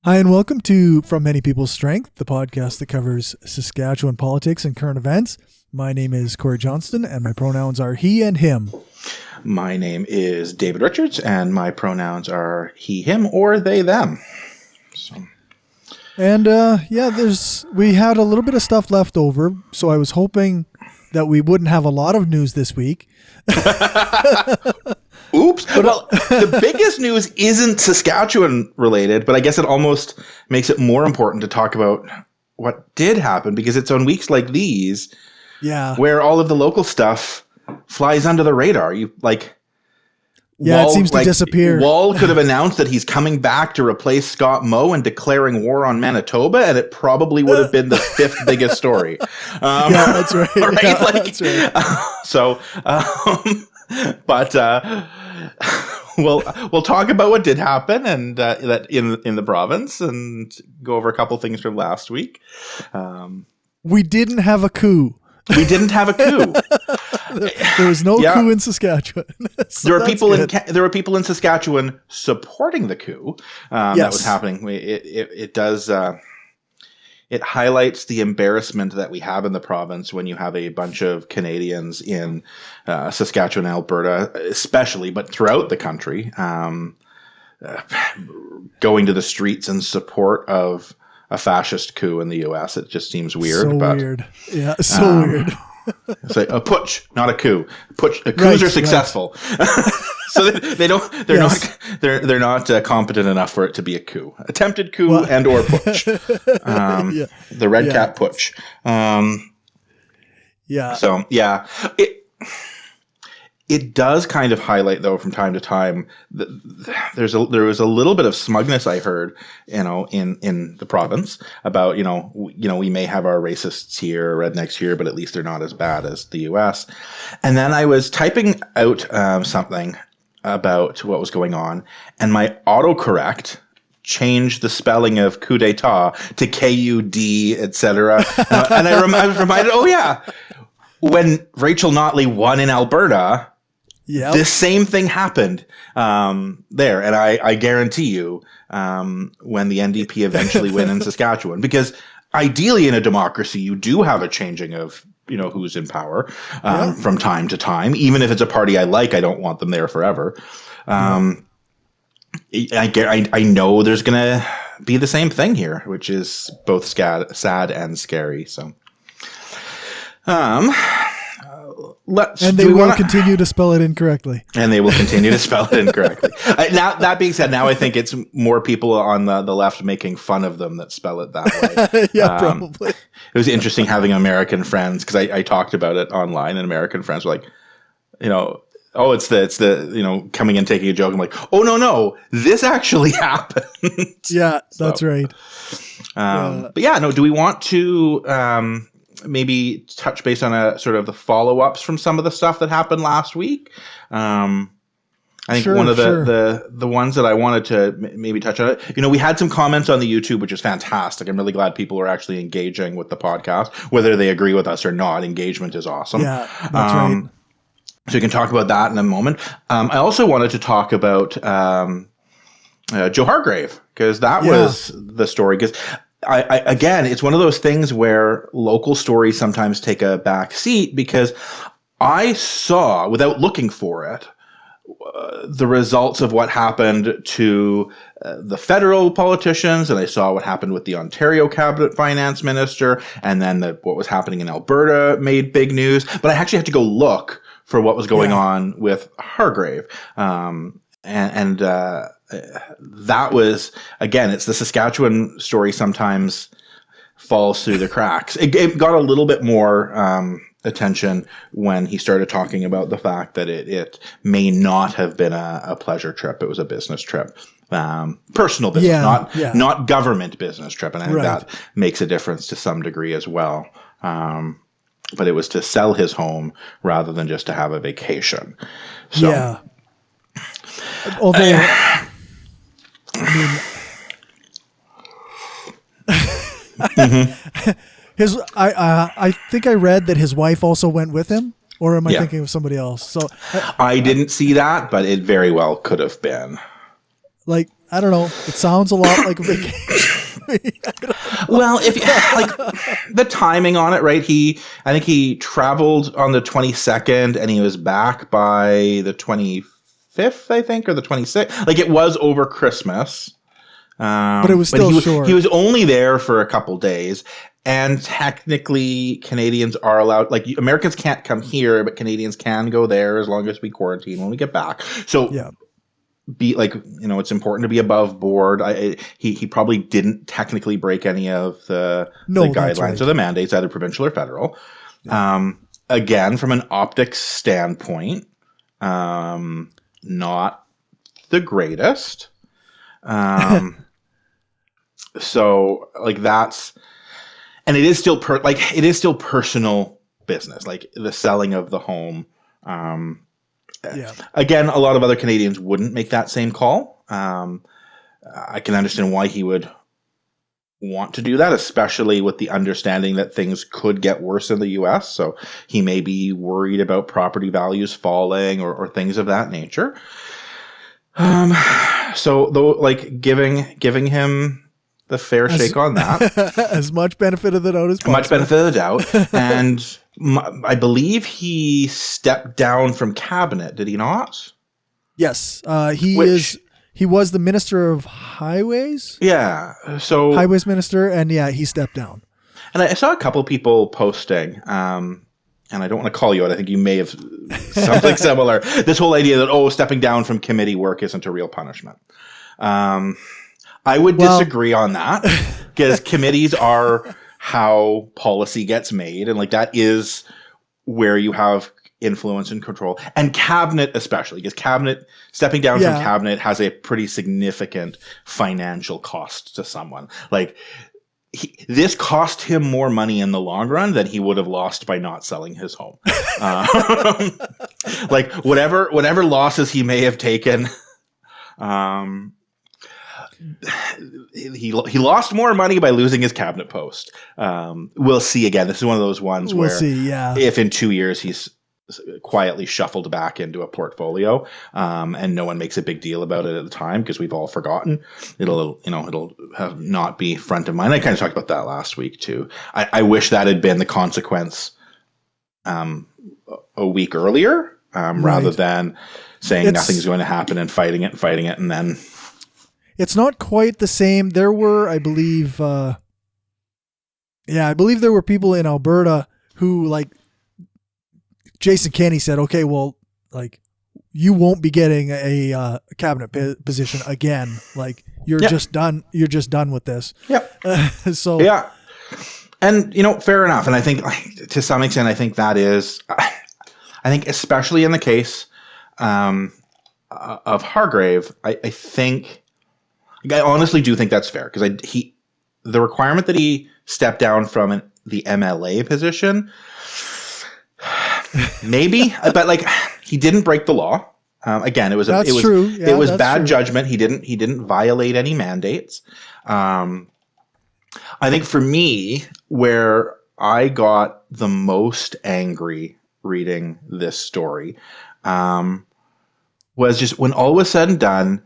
Hi, and welcome to From Many People's Strength, the podcast that covers Saskatchewan politics and current events. My name is Cory Johnston, and my pronouns are he and him. My name is David Richards, and my pronouns are he, him, or they, them. And we had a little bit of stuff left over, so I was hoping that we wouldn't have a lot of news this week. Oops. Well, the biggest news isn't Saskatchewan related, but I guess it almost makes it more important to talk about what did happen, because it's on weeks like these where all of the local stuff flies under the radar. It seems to disappear. Wall could have announced that he's coming back to replace Scott Moe and declaring war on Manitoba, and it probably would have been the fifth biggest story. That's right. Right? Yeah, that's right. But we'll talk about what did happen and that in the province, and go over a couple things from last week. We didn't have a coup. We didn't have a coup. There was no coup in Saskatchewan. So there were people in Saskatchewan supporting the coup that was happening. It does. It highlights the embarrassment that we have in the province when you have a bunch of Canadians in Saskatchewan, Alberta, especially, but throughout the country, going to the streets in support of a fascist coup in the U.S. It just seems weird. Weird. Yeah, weird. It's like a putsch, not a coup. Coups are successful. Right. So they're not competent enough for it to be a coup. Attempted coup and or putsch. The red cap putsch. It does kind of highlight, though, from time to time, there was a little bit of smugness I heard, in the province about, we may have our racists here, rednecks here, but at least they're not as bad as the U.S. And then I was typing out something about what was going on, and my autocorrect changed the spelling of coup d'etat to K-U-D, etc. And I was reminded, when Rachel Notley won in Alberta, this same thing happened there. And I guarantee you, when the NDP eventually win in Saskatchewan, because ideally in a democracy, you do have a changing of, who's in power from time to time. Even if it's a party I like, I don't want them there forever. I know there's going to be the same thing here, which is both sad and scary. So, they will continue to spell it incorrectly. And they will continue to spell it incorrectly. Now, that being said, now I think it's more people on the left making fun of them that spell it that way. Probably. It was interesting having American friends, because I talked about it online, and American friends were like, it's the coming and taking a joke. I'm like, oh, no, this actually happened. Yeah, that's right. But do we want to maybe touch base on a sort of the follow-ups from some of the stuff that happened last week? I think one of the ones that I wanted to maybe touch on it. We had some comments on the YouTube, which is fantastic. I'm really glad people are actually engaging with the podcast, whether they agree with us or not. Engagement is awesome. Yeah, that's right. So we can talk about that in a moment. I also wanted to talk about Joe Hargrave, because that was the story. Because again, it's one of those things where local stories sometimes take a back seat, because I saw, without looking for it, the results of what happened to the federal politicians, and I saw what happened with the Ontario cabinet finance minister, and then what was happening in Alberta made big news. But I actually had to go look for what was going on with Hargrave. That was, again, it's the Saskatchewan story sometimes falls through the cracks. It got a little bit more attention when he started talking about the fact that it may not have been a pleasure trip. It was a business trip. Personal business, not government business trip. And I think that makes a difference to some degree as well. But it was to sell his home rather than just to have a vacation. So, yeah. Although, I think I read that his wife also went with him, or am I thinking of somebody else? So I didn't see that, but it very well could have been. Like, I don't know. It sounds a lot like a vacation. Well, if like the timing on it, right? I think he traveled on the 22nd and he was back by the 25th, I think, or the 26th. Like it was over Christmas. But it was still short. He was only there for a couple days. And technically, Canadians are allowed, like Americans can't come here, but Canadians can go there as long as we quarantine when we get back. So yeah. Be like, it's important to be above board. He probably didn't technically break any of the guidelines or the mandates, either provincial or federal. Yeah. Again, from an optics standpoint, not the greatest. So like that's, and it is still personal business, like the selling of the home. Again, a lot of other Canadians wouldn't make that same call. I can understand why he would want to do that, especially with the understanding that things could get worse in the U.S. So he may be worried about property values falling or things of that nature. So though, like giving him the fair shake on that. As much benefit of the doubt as possible. Much benefit of the doubt. And I believe he stepped down from cabinet, did he not? Yes. He was the Minister of Highways? Yeah. So Highways Minister, and he stepped down. And I saw a couple people posting, and I don't want to call you out, I think you may have something similar. This whole idea that, stepping down from committee work isn't a real punishment. I would disagree on that, because committees are how policy gets made, and like that is where you have influence and control, and cabinet especially, because stepping down from cabinet has a pretty significant financial cost to someone. Like this cost him more money in the long run than he would have lost by not selling his home. Like whatever losses he may have taken. He lost more money by losing his cabinet post. We'll see again. This is one of those ones where if in 2 years he's quietly shuffled back into a portfolio, and no one makes a big deal about it at the time because we've all forgotten, it'll have not be front of mind. I kind of talked about that last week too. I wish that had been the consequence a week earlier, rather than saying nothing's going to happen and fighting it, and then. It's not quite the same. There were, I believe there were people in Alberta who, like, Jason Kenney said, okay, well, like, you won't be getting a cabinet position again. Like, you're just done. You're just done with this. Yep. And, fair enough. And I think, to some extent, I think that is, I think especially in the case of Hargrave, I honestly do think that's fair, because the requirement that he stepped down from the MLA position, maybe, but like he didn't break the law. Again, it was true. Yeah, it was bad judgment. He didn't violate any mandates. I think for me, where I got the most angry reading this story, was just when all was said and done.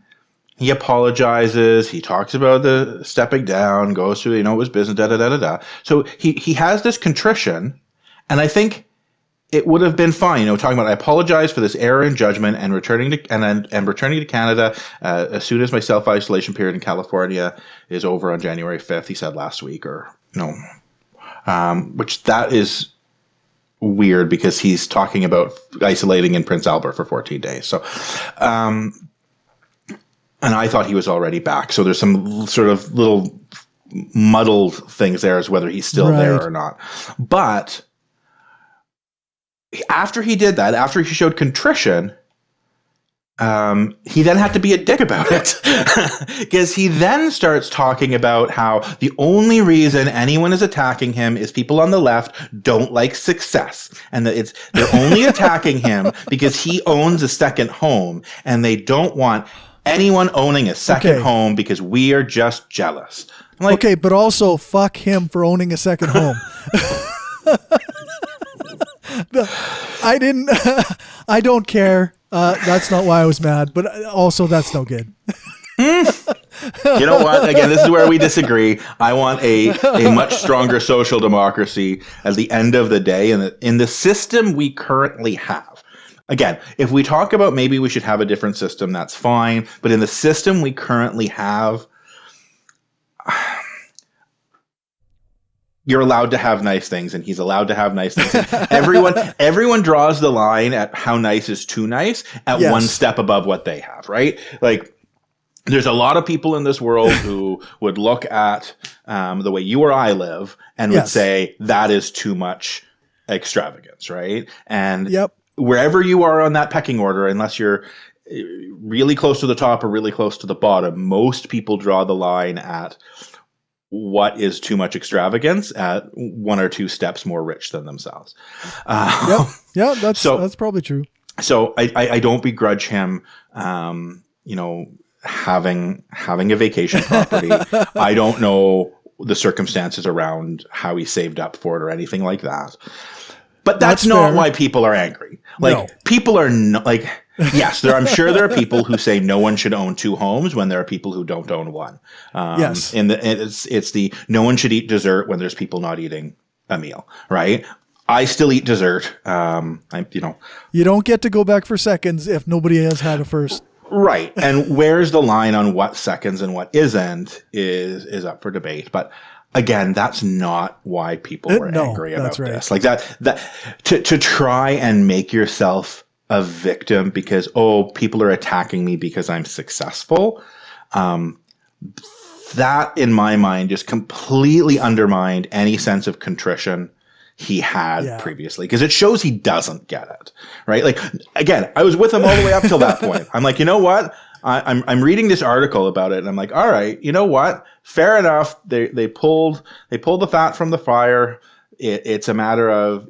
He apologizes. He talks about the stepping down, goes through, it was business, da-da-da-da-da. So he has this contrition, and I think it would have been fine, talking about, I apologize for this error in judgment and returning to Canada as soon as my self-isolation period in California is over on January 5th, he said last week, which that is weird because he's talking about isolating in Prince Albert for 14 days. So, and I thought he was already back. So there's some sort of little muddled things there as whether he's still there or not. But after he did that, after he showed contrition, he then had to be a dick about it. Because he then starts talking about how the only reason anyone is attacking him is people on the left don't like success. And that they're only attacking him because he owns a second home and they don't want anyone owning a second home because we are just jealous. I'm like, okay, but also fuck him for owning a second home. I don't care. That's not why I was mad, but also that's no good. You know what? Again, this is where we disagree. I want a much stronger social democracy at the end of the day, and in the system we currently have. Again, if we talk about maybe we should have a different system, that's fine. But in the system we currently have, you're allowed to have nice things, and he's allowed to have nice things. Everyone draws the line at how nice is too nice at one step above what they have, right? Like, there's a lot of people in this world who would look at the way you or I live and would say that is too much extravagance, right? And wherever you are on that pecking order, unless you're really close to the top or really close to the bottom, most people draw the line at what is too much extravagance at one or two steps more rich than themselves. That's probably true. So I don't begrudge him, having a vacation property. I don't know the circumstances around how he saved up for it or anything like that. But that's not why people are angry. Like, people are not like, yes, I'm sure there are people who say no one should own two homes when there are people who don't own one. And it's the no one should eat dessert when there's people not eating a meal, right? I still eat dessert. You don't get to go back for seconds if nobody has had a first. Right. And where's the line on what seconds and what isn't is up for debate. But again, that's not why people were angry about this. Like that to try and make yourself a victim because, people are attacking me because I'm successful. That in my mind just completely undermined any sense of contrition he had previously, because it shows he doesn't get it, right? Like, again, I was with him all the way up till that point. I'm like, you know what? I'm reading this article about it, and I'm like, all right, you know what? Fair enough. They pulled the fat from the fire. It's a matter of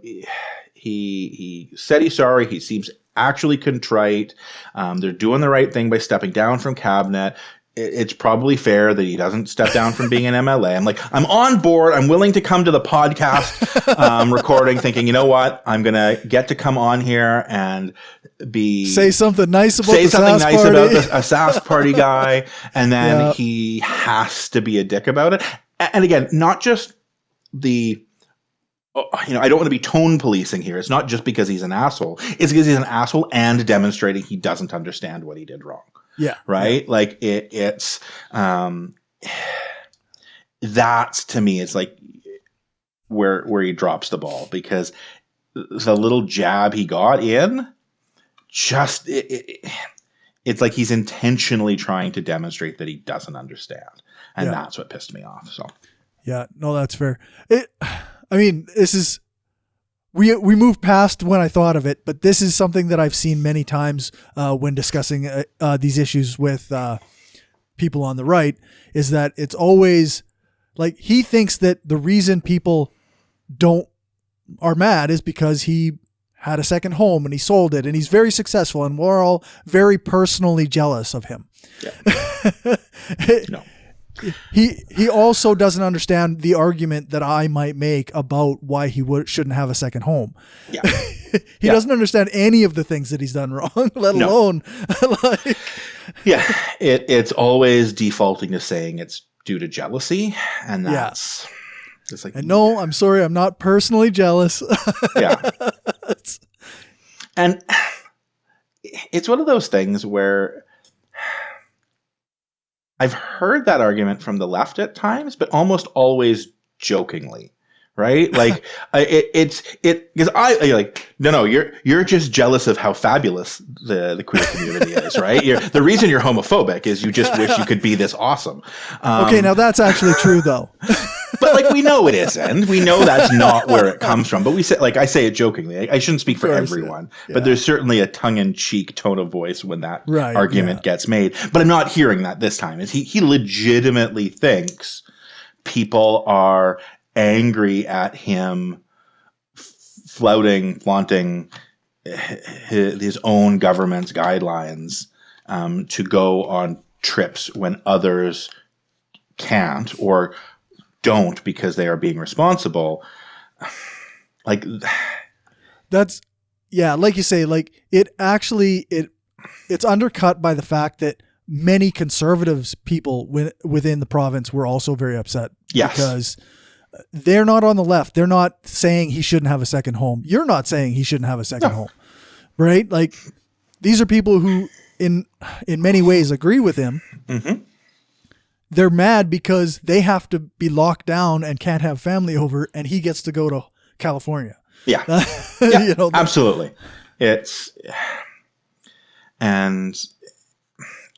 he said he's sorry. He seems actually contrite. They're doing the right thing by stepping down from cabinet. It's probably fair that he doesn't step down from being an MLA. I'm like, I'm on board. I'm willing to come to the podcast recording thinking, you know what? I'm going to get to come on here and say something nice about a Sask party guy. And then he has to be a dick about it. And again, not just I don't want to be tone policing here. It's not just because he's an asshole. It's because he's an asshole and demonstrating he doesn't understand what he did wrong. Yeah. Right. Yeah. Like it's that's, to me, it's like where he drops the ball, because the little jab he got in just, it's like he's intentionally trying to demonstrate that he doesn't understand. And that's what pissed me off. So, yeah, no, that's fair. This is, we moved past when I thought of it, but this is something that I've seen many times when discussing these issues with people on the right, is that it's always like he thinks that the reason people are mad is because he had a second home and he sold it and he's very successful and we're all very personally jealous of him. Yeah. No. He also doesn't understand the argument that I might make about why he shouldn't have a second home. Yeah. He doesn't understand any of the things that he's done wrong, let alone like. Yeah. It's always defaulting to saying it's due to jealousy. And that's it's like, no, I'm sorry. I'm not personally jealous. Yeah. And it's one of those things where I've heard that argument from the left at times, but almost always jokingly, right? Like because I like, no, you're just jealous of how fabulous the queer community is, right? The reason you're homophobic is you just wish you could be this awesome. Okay, now that's actually true though. But like, we know it isn't. We know that's not where it comes from. But we say, like, I say it jokingly. I shouldn't speak for everyone, but there's certainly a tongue-in-cheek tone of voice when that argument gets made. But I'm not hearing that this time. He legitimately thinks people are angry at him flaunting his own government's guidelines to go on trips when others can't or don't because they are being responsible. Like that's, like you say, like it's undercut by the fact that many conservatives people within the province were also very upset. Yes. Because they're not on the left. They're not saying he shouldn't have a second home. You're not saying he shouldn't have a second home, right? Like, these are people who in many ways agree with him. Mm-hmm. They're mad because they have to be locked down and can't have family over, and he gets to go to California. Yeah. Yeah, you know, absolutely. I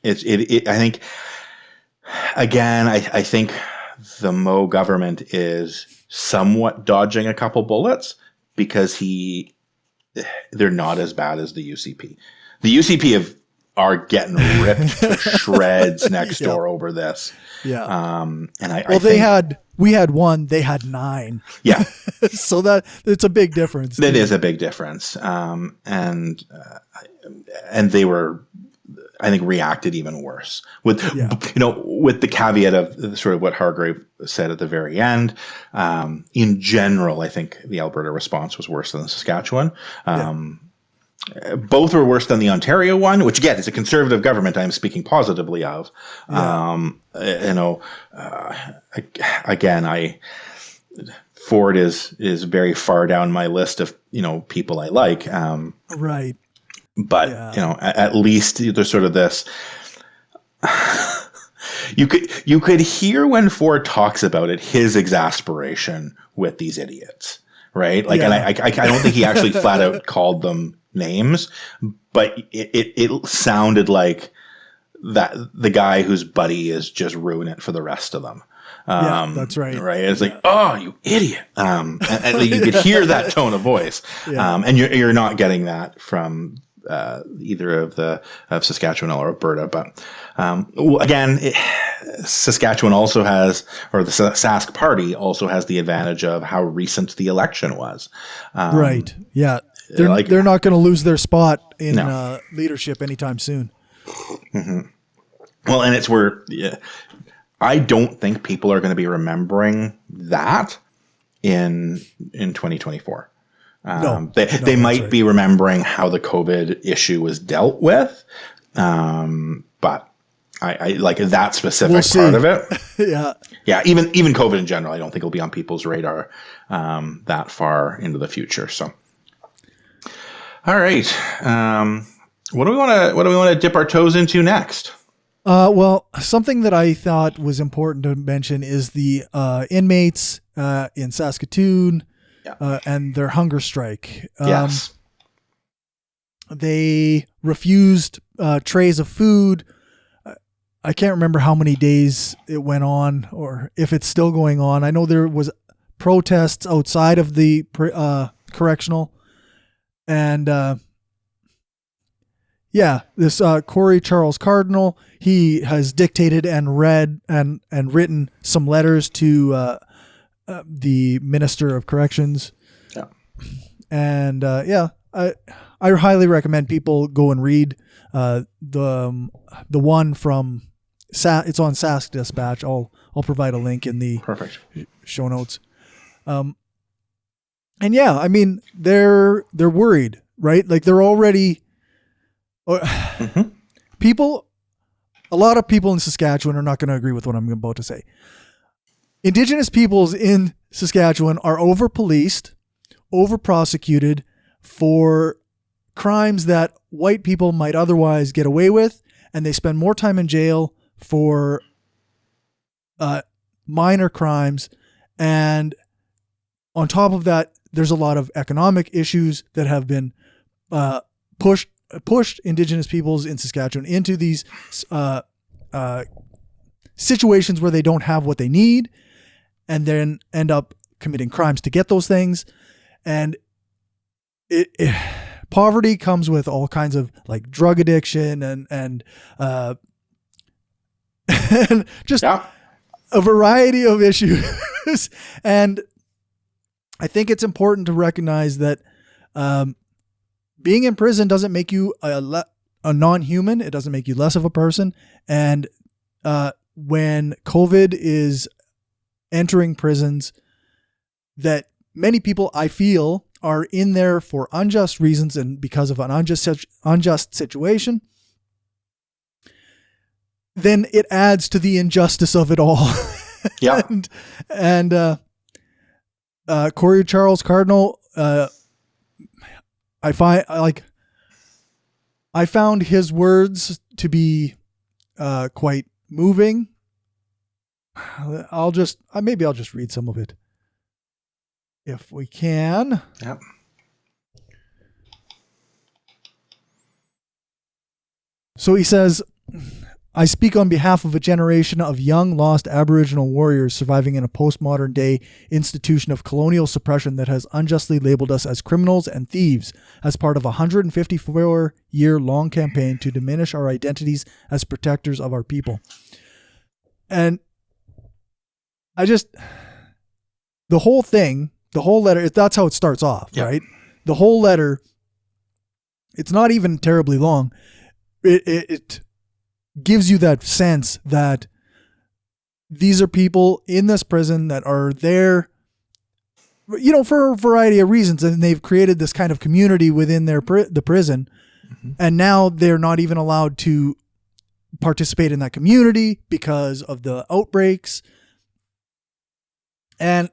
think, again, I think the Moe government is somewhat dodging a couple bullets because they're not as bad as the UCP. The UCP are getting ripped to shreds next door over this. Yeah. We had one, they had 9. Yeah. So that it's a big difference. That is a big difference. And they were, I think, reacted even worse with the caveat of sort of what Hargrave said at the very end. In general, I think the Alberta response was worse than the Saskatchewan. Both were worse than the Ontario one, which again is a conservative government I'm speaking positively of. Again, Ford is very far down my list of people I like. Right. But at least there's sort of this. You could hear when Ford talks about it, his exasperation with these idiots, right? Like, and I don't think he actually flat out called them names, but it sounded like that the guy whose buddy is just ruining it for the rest of them. That's right. Right. It's like, oh, you idiot. And you could hear that tone of voice. And you're not getting that from either of Saskatchewan or Alberta. But again, Saskatchewan also has, or the Sask party also has the advantage of how recent the election was. Right. Yeah. They're not going to lose their spot in leadership anytime soon. Mm-hmm. Well, and it's where I don't think people are going to be remembering that in 2024. They might be remembering how the COVID issue was dealt with, but I like that specific part of it. Yeah. Even COVID in general, I don't think it'll be on people's radar that far into the future. So, all right, what do we want to dip our toes into next? Well, something that I thought was important to mention is the inmates in Saskatoon. And their hunger strike. Yes. They refused trays of food. I can't remember how many days it went on or if it's still going on. I know there was protests outside of the correctional. And this Cory Charles Cardinal, he has dictated and read and written some letters to the Minister of Corrections. Yeah. And I highly recommend people go and read the one from it's on Sask Dispatch. I'll provide a link in the show notes. And I mean they're worried, right? Like they're already people. A lot of people in Saskatchewan are not going to agree with what I'm about to say. Indigenous peoples in Saskatchewan are over-policed, over-prosecuted for crimes that white people might otherwise get away with, and they spend more time in jail for minor crimes. And on top of that, there's a lot of economic issues that have been pushed Indigenous peoples in Saskatchewan into these situations where they don't have what they need, and then end up committing crimes to get those things. And poverty comes with all kinds of like drug addiction and just a variety of issues. And I think it's important to recognize that being in prison doesn't make you a non-human. It doesn't make you less of a person. And when COVID is entering prisons, that many people, I feel, are in there for unjust reasons and because of an unjust situation. then it adds to the injustice of it all. Yeah. and Corey Charles Cardinal, I found his words to be quite moving. Maybe I'll just read some of it if we can. Yep. So he says, I speak on behalf of a generation of young lost Aboriginal warriors surviving in a postmodern day institution of colonial suppression that has unjustly labeled us as criminals and thieves as part of a 154-year-long campaign to diminish our identities as protectors of our people. And the whole letter, that's how it starts off, yeah. right? The whole letter, it's not even terribly long. It gives you that sense that these are people in this prison that are there, for a variety of reasons, and they've created this kind of community within the prison, and now they're not even allowed to participate in that community because of the outbreaks. And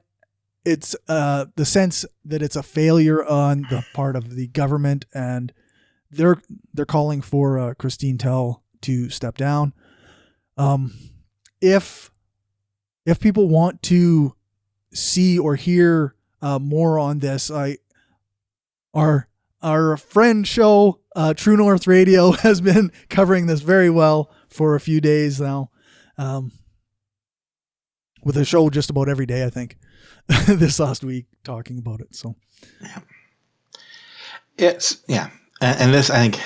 it's the sense that it's a failure on the part of the government, and they're calling for Christine Tell to step down. If people want to see or hear more on this, our friend show, True North Radio, has been covering this very well for a few days now, with a show just about every day, I think, this last week talking about it. So yeah, and this, I think,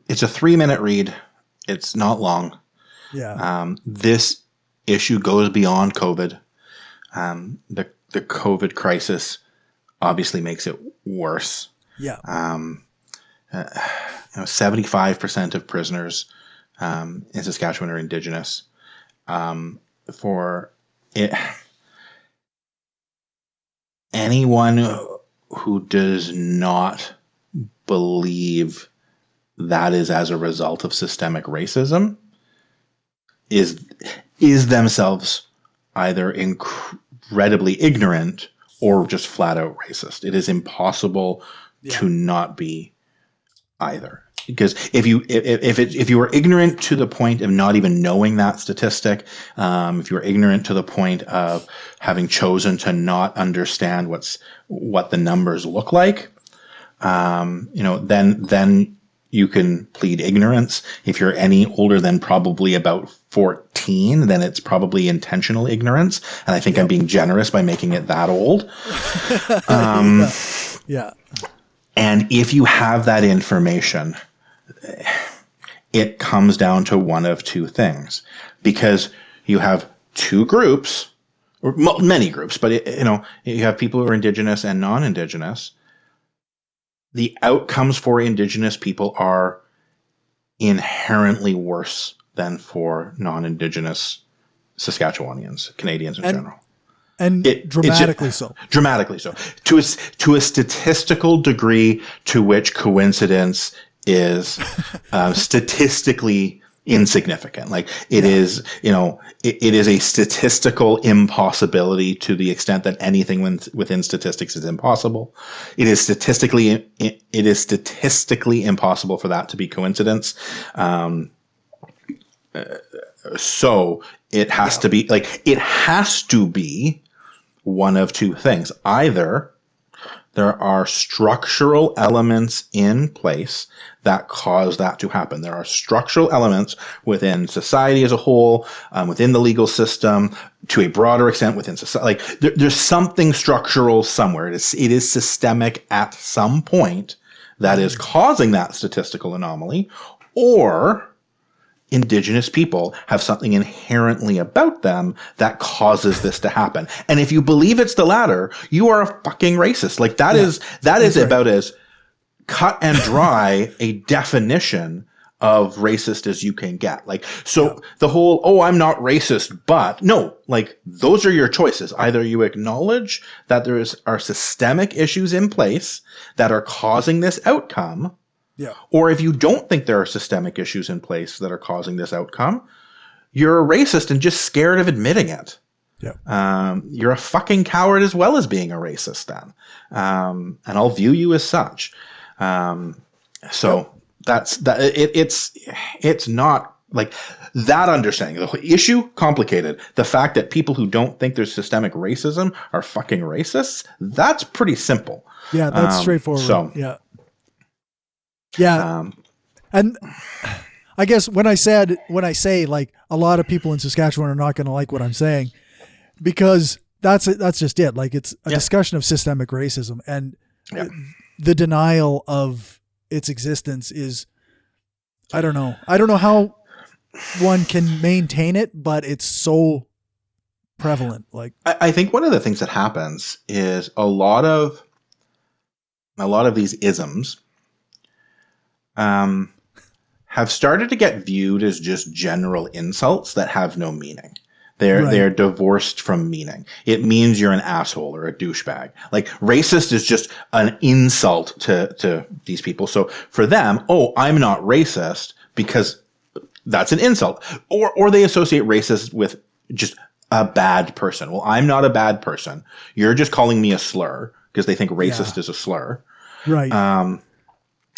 it's a 3-minute read. It's not long. Yeah. This issue goes beyond COVID. The COVID crisis obviously makes it worse. Yeah. 75% of prisoners in Saskatchewan are Indigenous. For it, anyone who does not believe that is as a result of systemic racism is themselves either incredibly ignorant or just flat out racist. It is impossible to not be either. Because if you were ignorant to the point of not even knowing that statistic, if you were ignorant to the point of having chosen to not understand what the numbers look like, then you can plead ignorance. If you're any older than probably about 14, then it's probably intentional ignorance. And I think I'm being generous by making it that old. Yeah. And if you have that information, it comes down to one of two things. Because you have two groups, or many groups, but you have people who are Indigenous and non-Indigenous. The outcomes for Indigenous people are inherently worse than for non-Indigenous Saskatchewanians, Canadians in general. And dramatically so. Dramatically so. To a statistical degree to which coincidence is statistically insignificant. Like it is, it is a statistical impossibility to the extent that anything within statistics is impossible. It is statistically impossible for that to be coincidence. So it has to be one of two things. Either there are structural elements in place that cause that to happen. There are structural elements within society as a whole, within the legal system, to a broader extent within society. Like there's something structural somewhere. It is systemic at some point that is causing that statistical anomaly, or Indigenous people have something inherently about them that causes this to happen. And if you believe it's the latter, you are a fucking racist. Like that is about as cut and dry a definition of racist as you can get. Like, so the whole, I'm not racist, but no, like those are your choices. Either you acknowledge that are systemic issues in place that are causing this outcome, Yeah. Or if you don't think there are systemic issues in place that are causing this outcome, you're a racist and just scared of admitting it. Yeah. You're a fucking coward as well as being a racist then. And I'll view you as such. So that's that. It's not like that understanding. The issue complicated. The fact that people who don't think there's systemic racism are fucking racists. That's pretty simple. Yeah, that's straightforward. So yeah. And I guess when I say like a lot of people in Saskatchewan are not going to like what I'm saying, because that's just it. Like it's a discussion of systemic racism, and the denial of its existence is, I don't know how one can maintain it, but it's so prevalent. Like I think one of the things that happens is a lot of these isms have started to get viewed as just general insults that have no meaning. They're divorced from meaning. It means you're an asshole or a douchebag. Like racist is just an insult to these people. So for them, I'm not racist because that's an insult. Or they associate racist with just a bad person. Well, I'm not a bad person. You're just calling me a slur because they think racist is a slur. Right.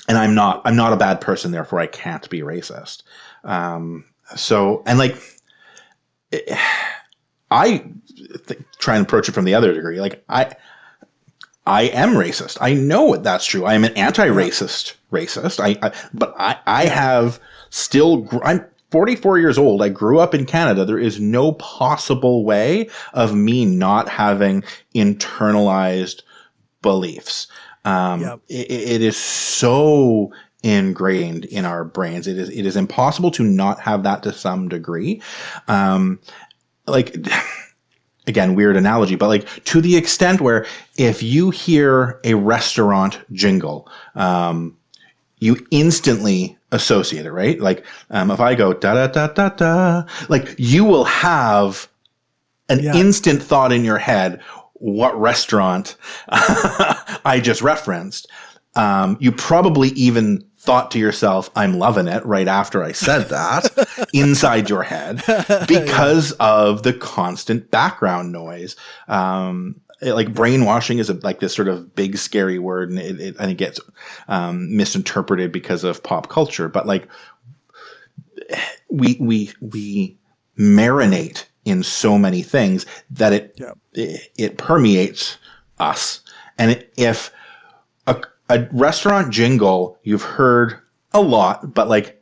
And I'm not a bad person, therefore I can't be racist. I try and approach it from the other degree. Like I am racist. I know that's true. I am an anti-racist racist. I have still. I'm 44 years old. I grew up in Canada. There is no possible way of me not having internalized beliefs. It is so ingrained in our brains. It is impossible to not have that to some degree. Like, again, weird analogy, but like to the extent where if you hear a restaurant jingle, you instantly associate it, right? Like, if I go da da da da da, like you will have an instant thought in your head, what restaurant I just referenced. You probably even thought to yourself, I'm loving it right after I said that inside your head because of the constant background noise. Like brainwashing is like this sort of big scary word, and it I think gets misinterpreted because of pop culture. But like we marinate in so many things that it permeates us. And if a restaurant jingle you've heard a lot, but like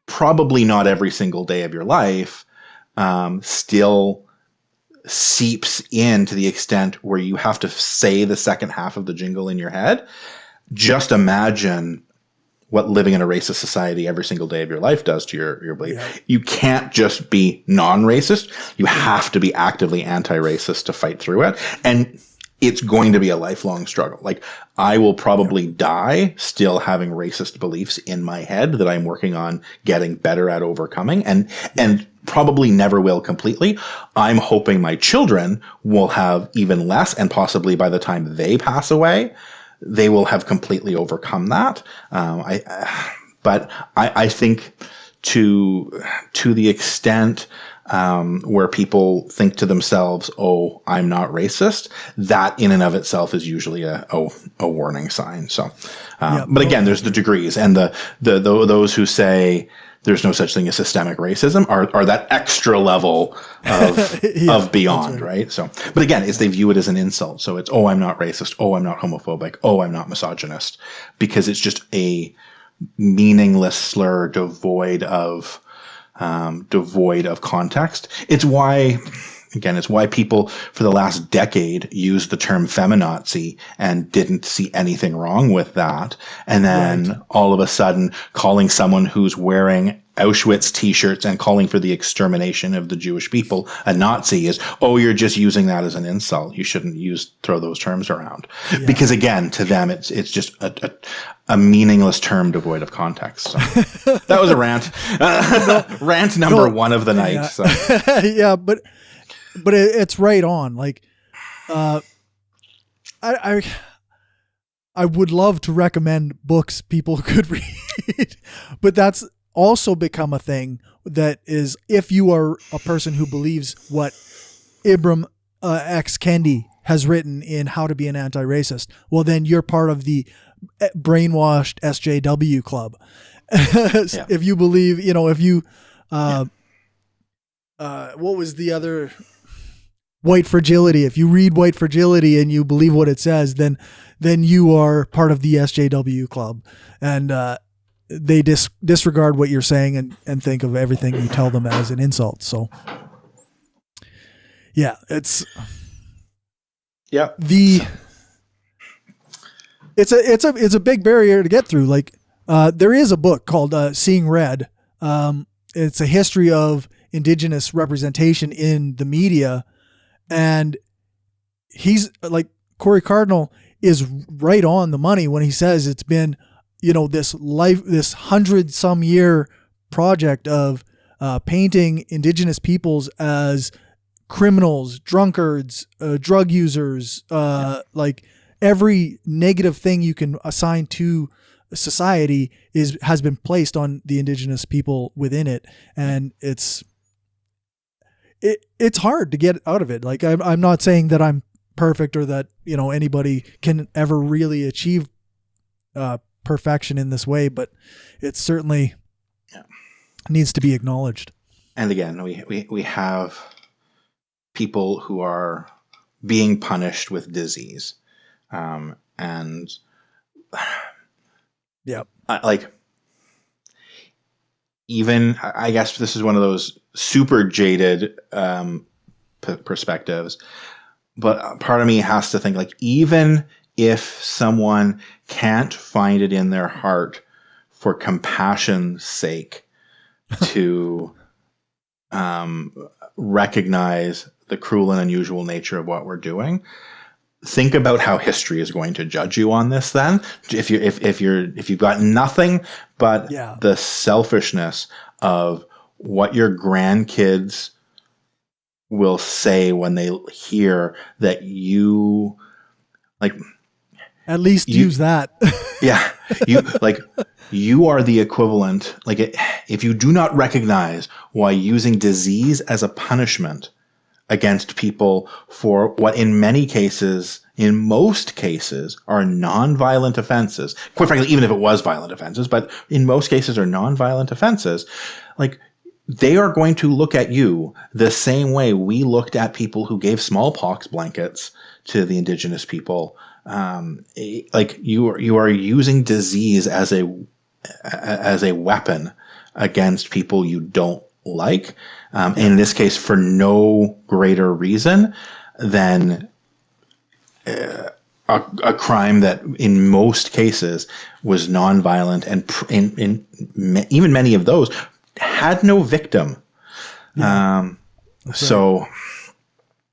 probably not every single day of your life, still seeps in to the extent where you have to say the second half of the jingle in your head. Just imagine what living in a racist society every single day of your life does to your belief. Yeah. You can't just be non-racist. You have to be actively anti-racist to fight through it. And it's going to be a lifelong struggle. Like I will probably die still having racist beliefs in my head that I'm working on getting better at overcoming, and probably never will completely. I'm hoping my children will have even less, and possibly by the time they pass away, they will have completely overcome that. But I think to the extent where people think to themselves, "Oh, I'm not racist," that in and of itself is usually a warning sign. So, but again, there's the degrees, and the those who say there's no such thing as systemic racism are that extra level of of beyond, right? So, but again, it's they view it as an insult. So it's, "Oh, I'm not racist. Oh, I'm not homophobic. Oh, I'm not misogynist," because it's just a meaningless slur devoid of context. It's why people for the last decade used the term feminazi and didn't see anything wrong with that. And then all of a sudden calling someone who's wearing Auschwitz t-shirts and calling for the extermination of the Jewish people a Nazi is, "Oh, you're just using that as an insult. You shouldn't throw those terms around." Yeah. Because again, to them, it's just a meaningless term devoid of context. So that was a rant. Rant number one of the night. Yeah. So. Yeah, but it's right on. Like, I would love to recommend books people could read, but that's also become a thing that is, if you are a person who believes what Ibram X. Kendi has written in How to Be an Anti-Racist, well, then you're part of the brainwashed SJW club. Yeah. If you believe, if you, what was the other? White Fragility. If you read White Fragility and you believe what it says, then you are part of the SJW club, and they disregard what you're saying and think of everything you tell them as an insult. So, yeah, it's a big barrier to get through. Like, there is a book called Seeing Red. It's a history of Indigenous representation in the media. And he's like, Corey Cardinal is right on the money when he says it's been, this 100-some year project of painting Indigenous peoples as criminals, drunkards, drug users, like every negative thing you can assign to society has been placed on the Indigenous people within it. And it's hard to get out of it. Like, I'm not saying that I'm perfect or that, anybody can ever really achieve perfection in this way, but it certainly needs to be acknowledged. And again, we have people who are being punished with disease. And even, I guess this is one of those super jaded perspectives, but part of me has to think, like, even if someone can't find it in their heart for compassion's sake to recognize the cruel and unusual nature of what we're doing, think about how history is going to judge you on this. Then, if you've got nothing but the selfishness of what your grandkids will say when they hear that you, like, at least use that. Yeah, you are the equivalent. Like, if you do not recognize why using disease as a punishment against people for what in most cases are nonviolent offenses. Quite frankly, even if it was violent offenses, but in most cases are nonviolent offenses, like, they are going to look at you the same way we looked at people who gave smallpox blankets to the Indigenous people. Like, you are using disease as a weapon against people you don't like. In this case, for no greater reason than a crime that in most cases was nonviolent, and even many of those had no victim. So,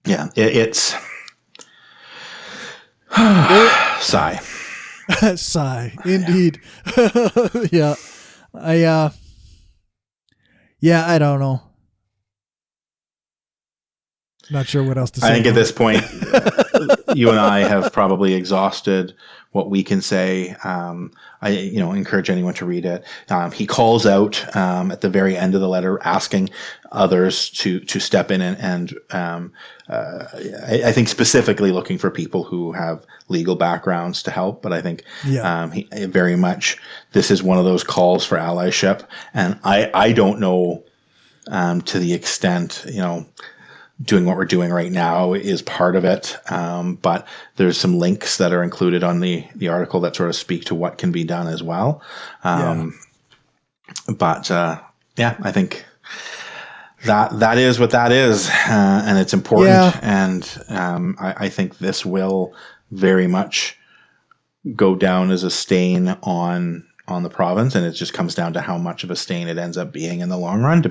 yeah, it's sigh. Sigh, indeed. Yeah, I don't know. Not sure what else to say. I think at this point, you and I have probably exhausted what we can say. I encourage anyone to read it. He calls out at the very end of the letter, asking others to step in and I think specifically looking for people who have legal backgrounds to help. But I think he very much, this is one of those calls for allyship, and I don't know to the extent doing what we're doing right now is part of it. But there's some links that are included on the article that sort of speak to what can be done as well. But I think that is what that is. And it's important. Yeah. And I think this will very much go down as a stain on the province. And it just comes down to how much of a stain it ends up being in the long run,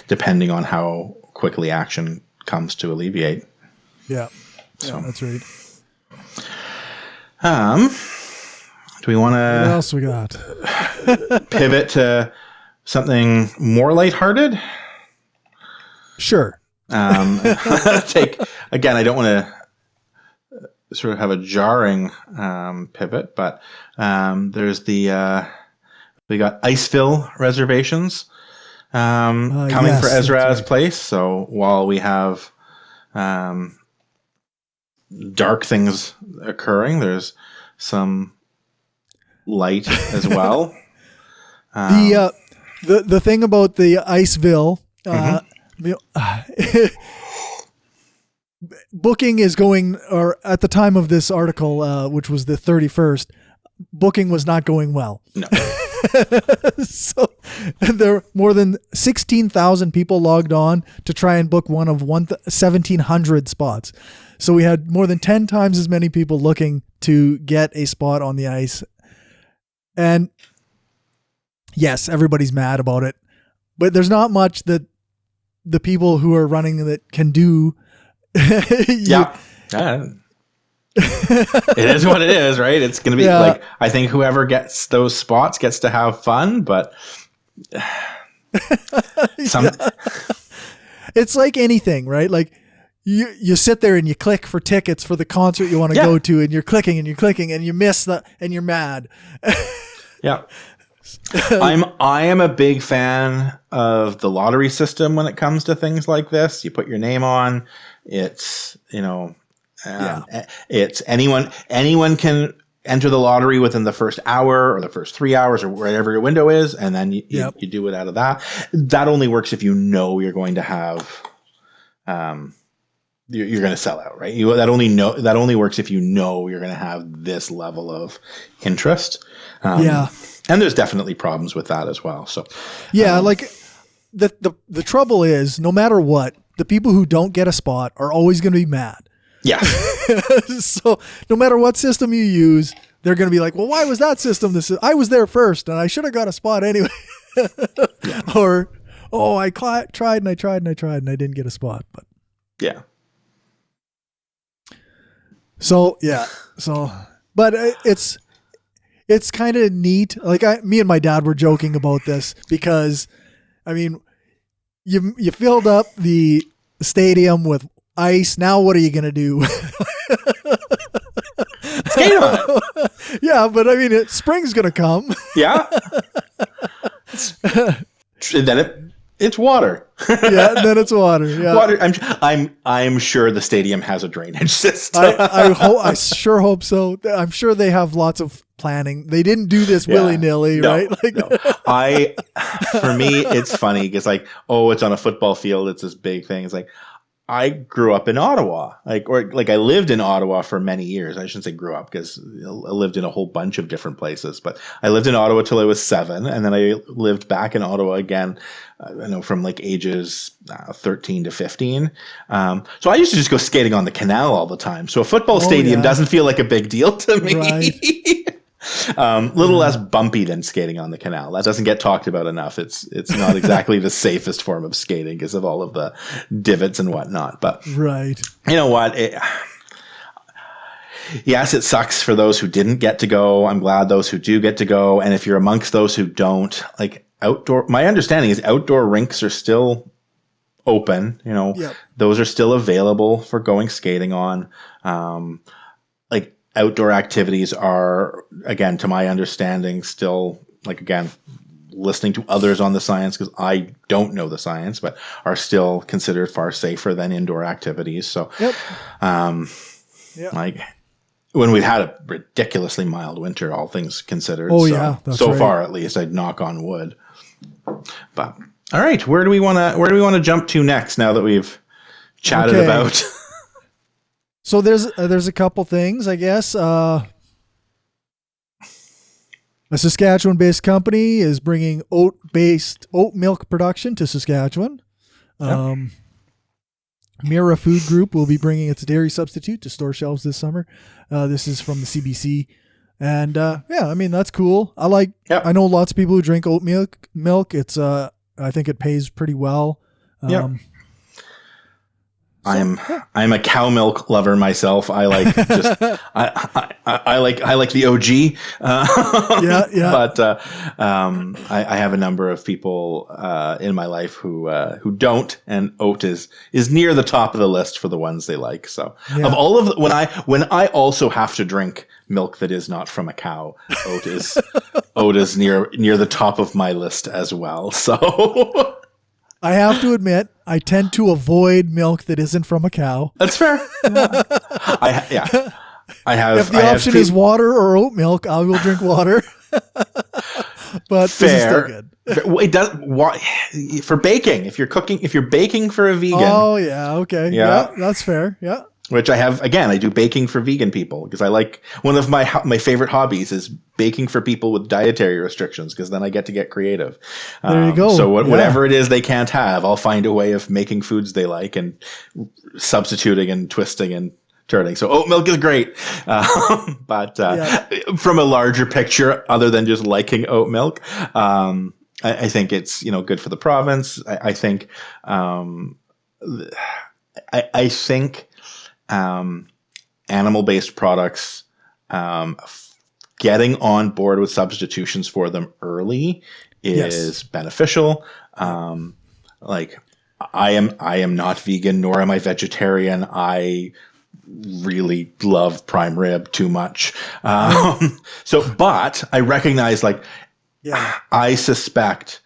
depending on how quickly action comes to alleviate. Yeah, that's right. Do we want to? What else we got? Pivot to something more lighthearted? Sure. I don't want to sort of have a jarring pivot, but there's the we got Iceville reservations coming for Yes, that's Ezra's right. place. So while we have dark things occurring, there's some light as well. The thing about the Iceville, booking is going, or at the time of this article, which was the 31st, booking was not going well. No. So there were more than 16,000 people logged on to try and book one of 1,700 spots. So we had more than 10 times as many people looking to get a spot on the ice. And yes, everybody's mad about it, but there's not much that the people who are running it can do. Yeah. It is what it is, right? It's going to be like, I think whoever gets those spots gets to have fun, but it's like anything, right? Like you sit there and you click for tickets for the concert you want to go to, and you're clicking and you miss that and you're mad. Yeah. I am a big fan of the lottery system when it comes to things like this. You put your name on, it's, it's anyone can enter the lottery within the first hour or the first 3 hours or wherever your window is, and then you do it out of that. That only works if you know you're going to have you're going to sell out, right? That only works if you know you're going to have this level of interest. And there's definitely problems with that as well. So like the trouble is, no matter what, the people who don't get a spot are always going to be mad. Yeah. So no matter what system you use, they're going to be like, well, why was that system? I was there first and I should have got a spot anyway. Or, I tried and I didn't get a spot. But yeah. So, but it's kind of neat. Like me and my dad were joking about this because, I mean, you filled up the stadium with ice. Now what are you going to do? Skate on it. Yeah, but I mean, spring's going to come. Yeah. And then it's water. Yeah, and then it's water. Yeah. Water. I'm sure the stadium has a drainage system. I sure hope so. I'm sure they have lots of planning. They didn't do this willy-nilly, right? No. For me, it's funny because it's on a football field. It's this big thing. It's like, I grew up in Ottawa, I lived in Ottawa for many years. I shouldn't say grew up because I lived in a whole bunch of different places, but I lived in Ottawa till I was 7. And then I lived back in Ottawa again, from ages 13 to 15. So I used to just go skating on the canal all the time. So a football stadium doesn't feel like a big deal to me. Right. Little less bumpy than skating on the canal. That doesn't get talked about enough. It's not exactly the safest form of skating because of all of the divots and whatnot. But right, you know what? Yes, it sucks for those who didn't get to go. I'm glad those who do get to go. And if you're amongst those who don't, my understanding is outdoor rinks are still open. Those are still available for going skating on. Outdoor activities are, again, to my understanding, still, listening to others on the science, because I don't know the science, but are still considered far safer than indoor activities. So, when we've had a ridiculously mild winter, all things considered. Far at least, I'd knock on wood. But all right, where do we want to jump to next? Now that we've chatted about. So there's a couple things, I guess. A Saskatchewan-based company is bringing oat milk production to Saskatchewan. Mira Food Group will be bringing its dairy substitute to store shelves this summer. This is from the CBC. And that's cool. I know lots of people who drink oat milk. It's I think it pays pretty well. I'm a cow milk lover myself. I like just I like the OG. Yeah. But I have a number of people in my life who don't, and oat is near the top of the list for the ones they like. So of all of when I also have to drink milk that is not from a cow, oat is near the top of my list as well. So. I have to admit, I tend to avoid milk that isn't from a cow. That's fair. I have. If the option is water or oat milk, I will drink water. But fair. This is still good. It does for baking. If you're baking for a vegan. Oh yeah, okay, yeah, that's fair. Yeah. Which I have, again, I do baking for vegan people because I like, one of my favorite hobbies is baking for people with dietary restrictions, because then I get to get creative. There you go. So whatever it is they can't have, I'll find a way of making foods they like and substituting and twisting and turning. So oat milk is great. But from a larger picture, other than just liking oat milk, I think it's, good for the province. I think, I think, animal-based products, getting on board with substitutions for them early is beneficial. Like I am not vegan, nor am I vegetarian. I really love prime rib too much. But I recognize, I suspect,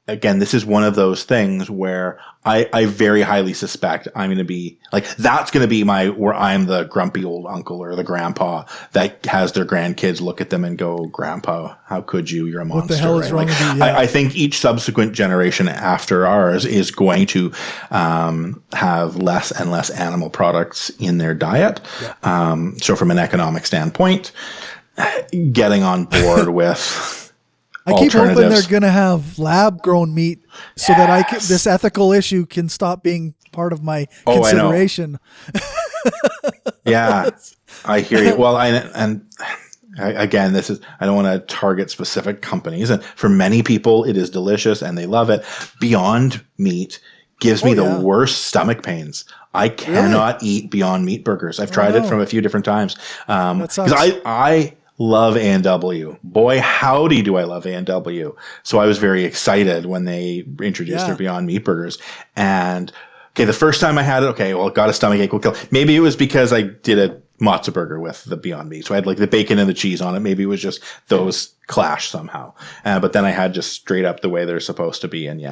again, this is one of those things where I very highly suspect I'm going to be that's going to be where I'm the grumpy old uncle or the grandpa that has their grandkids look at them and go, "Grandpa, how could you? You're a monster." What the hell is wrong with you? Yeah. I think each subsequent generation after ours is going to have less and less animal products in their diet. Yeah. So from an economic standpoint, getting on board with I keep hoping they're going to have lab-grown meat so that this ethical issue can stop being part of my consideration. Yeah, I hear you. Well, again, I don't want to target specific companies, and for many people, it is delicious and they love it. Beyond Meat gives me the worst stomach pains. I cannot eat Beyond Meat burgers. I've tried it from a few different times because I love A&W. Boy, howdy do I love A&W. So I was very excited when they introduced their Beyond Meat burgers. And the first time I had it, it got a stomachache. Will kill. Maybe it was because I did a matzo burger with the Beyond Meat. So I had the bacon and the cheese on it. Maybe it was just those clash somehow. But then I had just straight up the way they're supposed to be. And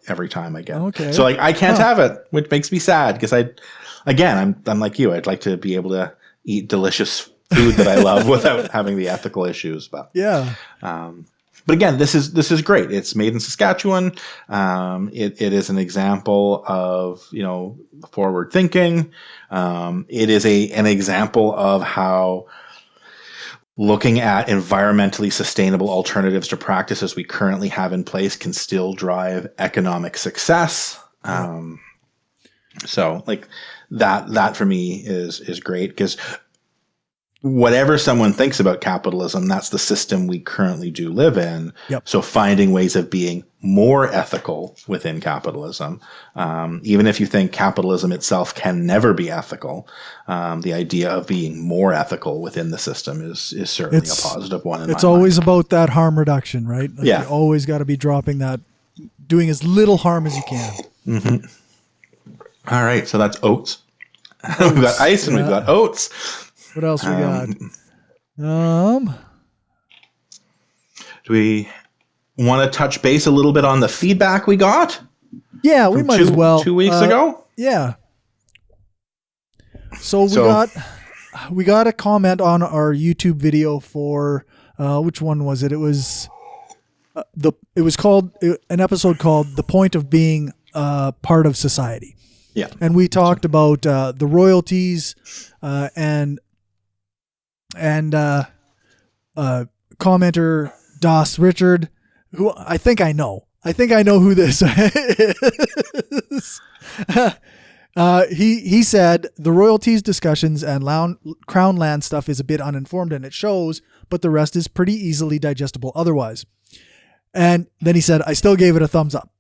every time I get it. So I can't have it, which makes me sad because I'm like you. I'd like to be able to eat delicious food that I love without having the ethical issues. But but again, this is great. It's made in Saskatchewan. It is an example of forward thinking. It is an example of how looking at environmentally sustainable alternatives to practices we currently have in place can still drive economic success. So that for me is great because whatever someone thinks about capitalism, that's the system we currently do live in. Yep. So finding ways of being more ethical within capitalism, even if you think capitalism itself can never be ethical, the idea of being more ethical within the system is certainly a positive one. It's always about that harm reduction, right? You always got to be dropping that, doing as little harm as you can. Mm-hmm. All right. So that's oats. We've got ice and we've got oats. What else we got? Do we want to touch base a little bit on the feedback we got? Yeah, we might as well. 2 weeks ago? Yeah. So we got a comment on our YouTube video for which one was it? It was called an episode called "The Point of Being Part of Society." Yeah. And we talked about the royalties and commenter Das Richard, who I think I know who this is. He said the royalties discussions and crown land stuff is a bit uninformed and it shows, but the rest is pretty easily digestible otherwise. And then he said, I still gave it a thumbs up,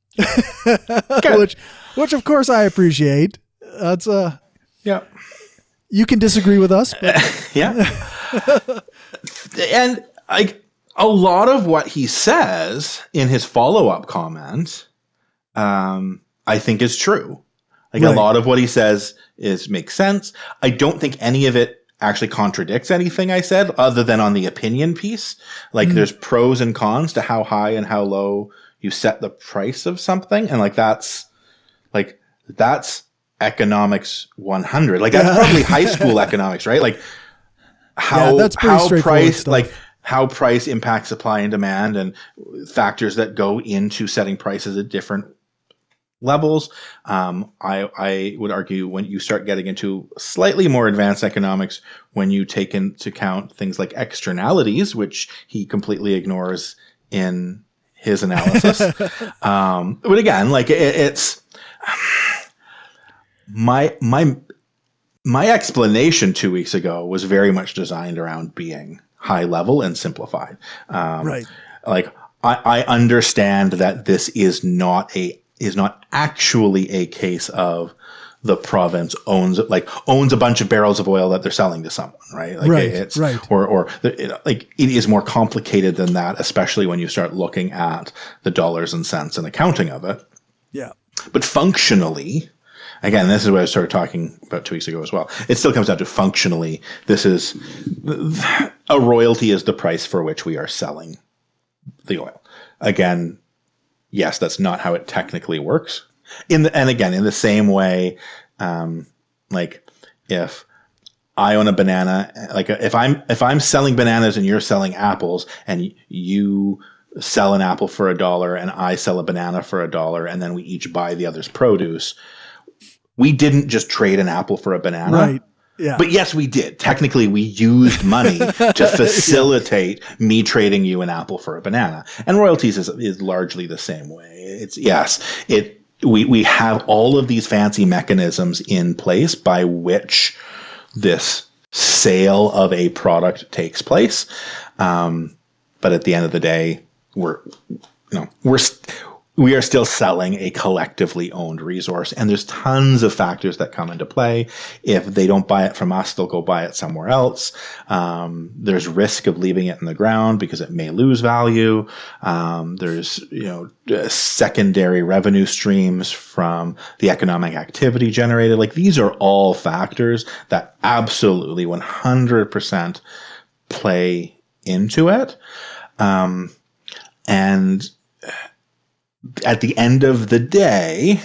which of course I appreciate. That's Yeah. you can disagree with us, but Yeah. And like a lot of what he says in his follow-up comment, I think is true. Like a lot of what he says makes sense. I don't think any of it actually contradicts anything I said, other than on the opinion piece. Like there's pros and cons to how high and how low you set the price of something, and that's economics 100. Like that's probably high school economics, right? Like that's pretty how straightforward price stuff. like how price impacts supply and demand, and factors that go into setting prices at different levels. I would argue when you start getting into slightly more advanced economics, when you take into account things like externalities, which he completely ignores in his analysis. But again, like it's my explanation 2 weeks ago was very much designed around being high level and simplified. Right. Like I understand that this is not actually a case of the province owns a bunch of barrels of oil that they're selling to someone, right? Like it is more complicated than that, especially when you start looking at the dollars and cents and accounting of it. Yeah. But functionally, again, this is what I started talking about 2 weeks ago as well. It still comes down to functionally, this is a royalty is the price for which we are selling the oil. Again, yes, that's not how it technically works. In the same way, like if I own a banana, like if I'm selling bananas and you're selling apples, and you sell an apple for $1 and I sell a banana for $1, and then we each buy the other's produce, we didn't just trade an apple for a banana. Right. Yeah. But yes, we did. Technically, we used money to facilitate me trading you an apple for a banana. And royalties is largely the same way. We have all of these fancy mechanisms in place by which this sale of a product takes place. But at the end of the day, we are still selling a collectively owned resource, and there's tons of factors that come into play. If they don't buy it from us, they'll go buy it somewhere else. There's risk of leaving it in the ground because it may lose value. There's secondary revenue streams from the economic activity generated. Like these are all factors that absolutely 100% play into it. And at the end of the day,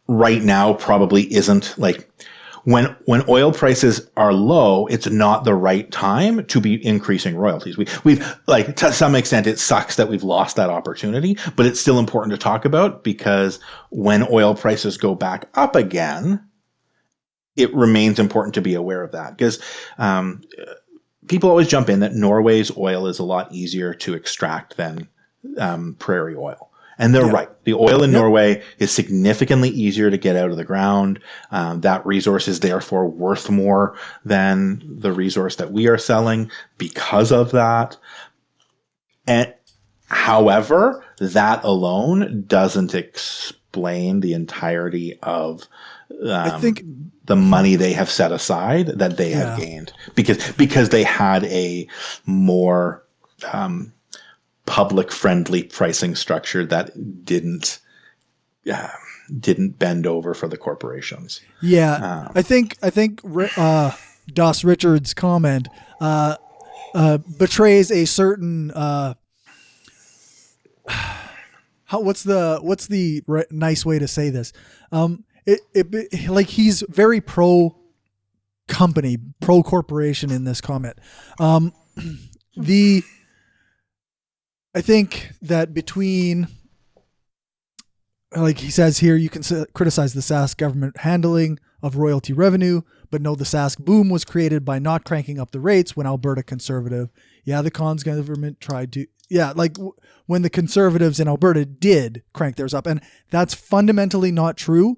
right now probably isn't like when oil prices are low, it's not the right time to be increasing royalties. We've like to some extent it sucks that we've lost that opportunity, but it's still important to talk about because when oil prices go back up again, it remains important to be aware of that because people always jump in that Norway's oil is a lot easier to extract than prairie oil. And they're right. The oil in Norway is significantly easier to get out of the ground. That resource is therefore worth more than the resource that we are selling because of that. And however, that alone doesn't explain the entirety of I think the money they have set aside that they have gained because they had a more public-friendly pricing structure that didn't bend over for the corporations. Yeah, I think Das Richards' comment betrays a certain what's the nice way to say this? It like he's very pro company, pro corporation in this comment. I think that between, like he says here, you can criticize the Sask government handling of royalty revenue, but no, the Sask boom was created by not cranking up the rates when Alberta Conservative. Yeah, the Cons government tried to. Yeah, like when the Conservatives in Alberta did crank theirs up. And that's fundamentally not true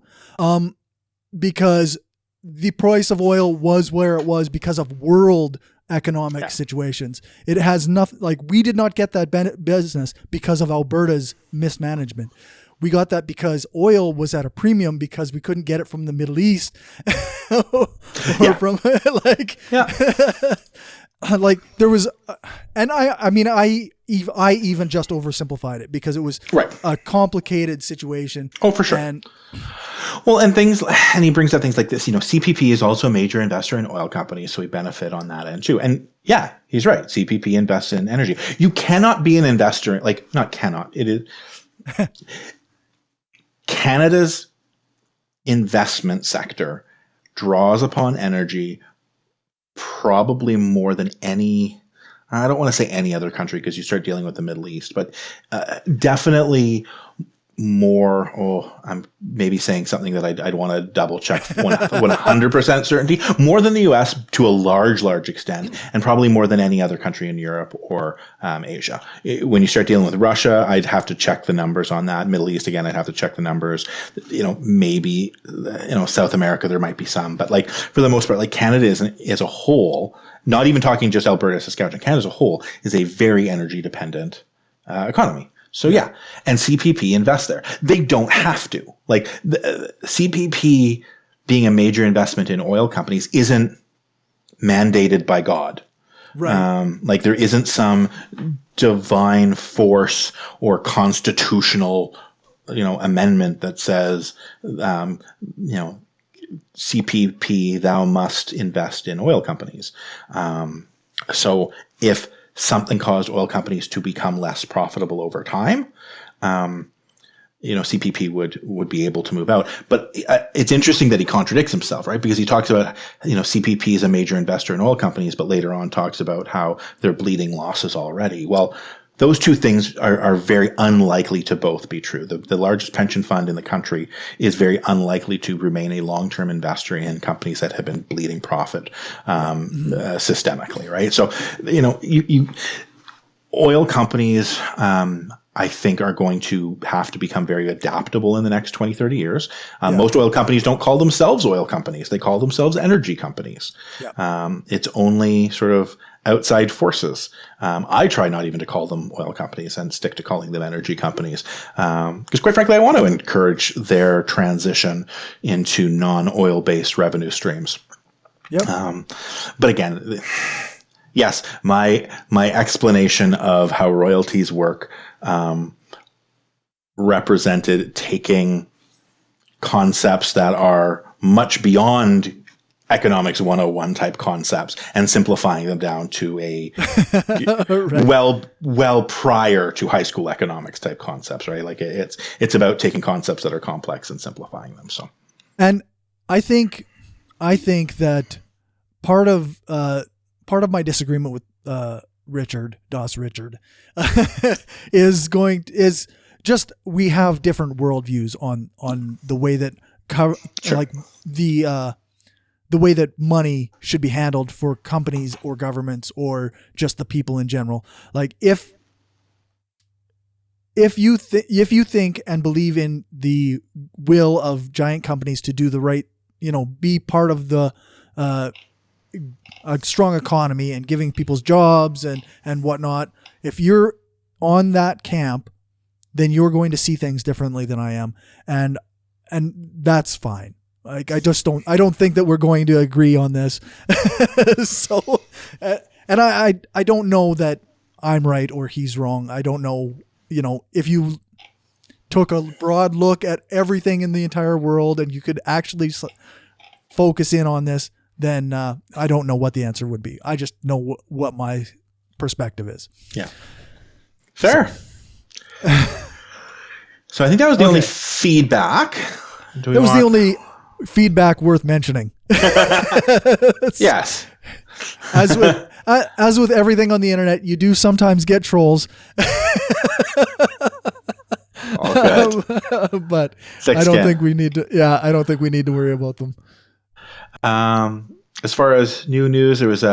because the price of oil was where it was because of world economic situations. It has nothing, like we did not get that business because of Alberta's mismanagement. we got that because oil was at a premium because we couldn't get it from the Middle East or from like, like there was, and I mean, I even just oversimplified it because it was a complicated situation. Oh, for sure. And he brings up things like this, CPP is also a major investor in oil companies, so we benefit on that end too. And yeah, he's right. CPP invests in energy. You cannot be an investor, it is Canada's investment sector draws upon energy probably more than any, I don't want to say any other country because you start dealing with the Middle East, but definitely more, I'm maybe saying something that I'd want to double check 100% certainty, more than the US to a large extent, and probably more than any other country in Europe or Asia. When you start dealing with Russia, I'd have to check the numbers on that. Middle East, again, I'd have to check the numbers. Maybe, South America, there might be some, but like for the most part, like Canada as a whole, not even talking just Alberta, Saskatchewan, Canada as a whole is a very energy dependent economy. So yeah, and CPP invests there. They don't have to. Like the CPP being a major investment in oil companies isn't mandated by God. Right. Like there isn't some divine force or constitutional, amendment that says, CPP, thou must invest in oil companies. So if something caused oil companies to become less profitable over time, CPP would be able to move out. But it's interesting that he contradicts himself, right? Because he talks about, CPP is a major investor in oil companies, but later on talks about how they're bleeding losses already. Well, those two things are very unlikely to both be true. The largest pension fund in the country is very unlikely to remain a long-term investor in companies that have been bleeding profit systemically, right? So, oil companies, I think, are going to have to become very adaptable in the next 20, 30 years. Most oil companies don't call themselves oil companies. They call themselves energy companies. It's only sort of outside forces. I try not even to call them oil companies and stick to calling them energy companies. Because quite frankly, I want to encourage their transition into non-oil based revenue streams. But again, yes, my explanation of how royalties work represented taking concepts that are much beyond economics 101 type concepts and simplifying them down to a well prior to high school economics type concepts, right? Like it's about taking concepts that are complex and simplifying them. So, and I think that part of my disagreement with Richard is just we have different worldviews on the way that like the way that money should be handled for companies or governments or just the people in general. Like if you think and believe in the will of giant companies to do the right, be part of the a strong economy and giving people's jobs and whatnot, if you're on that camp, then you're going to see things differently than I am. And that's fine. Like, I don't think that we're going to agree on this. So, and I don't know that I'm right or he's wrong. I don't know, if you took a broad look at everything in the entire world and you could actually focus in on this, then I don't know what the answer would be. I just know what my perspective is. Yeah. Fair. So I think that was the only feedback. That was the only feedback worth mentioning. Yes. As with everything on the internet, you do sometimes get trolls. But I don't think we need to. Yeah, I don't think we need to worry about them. As far as new news, there was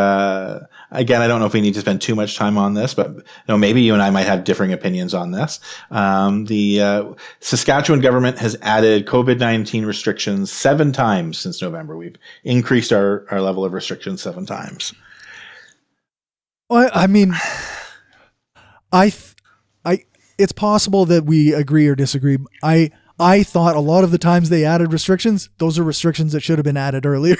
again, I don't know if we need to spend too much time on this, but maybe you and I might have differing opinions on this. The Saskatchewan government has added COVID-19 restrictions 7 times since November. We've increased our level of restrictions 7 times. Well, I mean, it's possible that we agree or disagree. I thought a lot of the times they added restrictions, those are restrictions that should have been added earlier.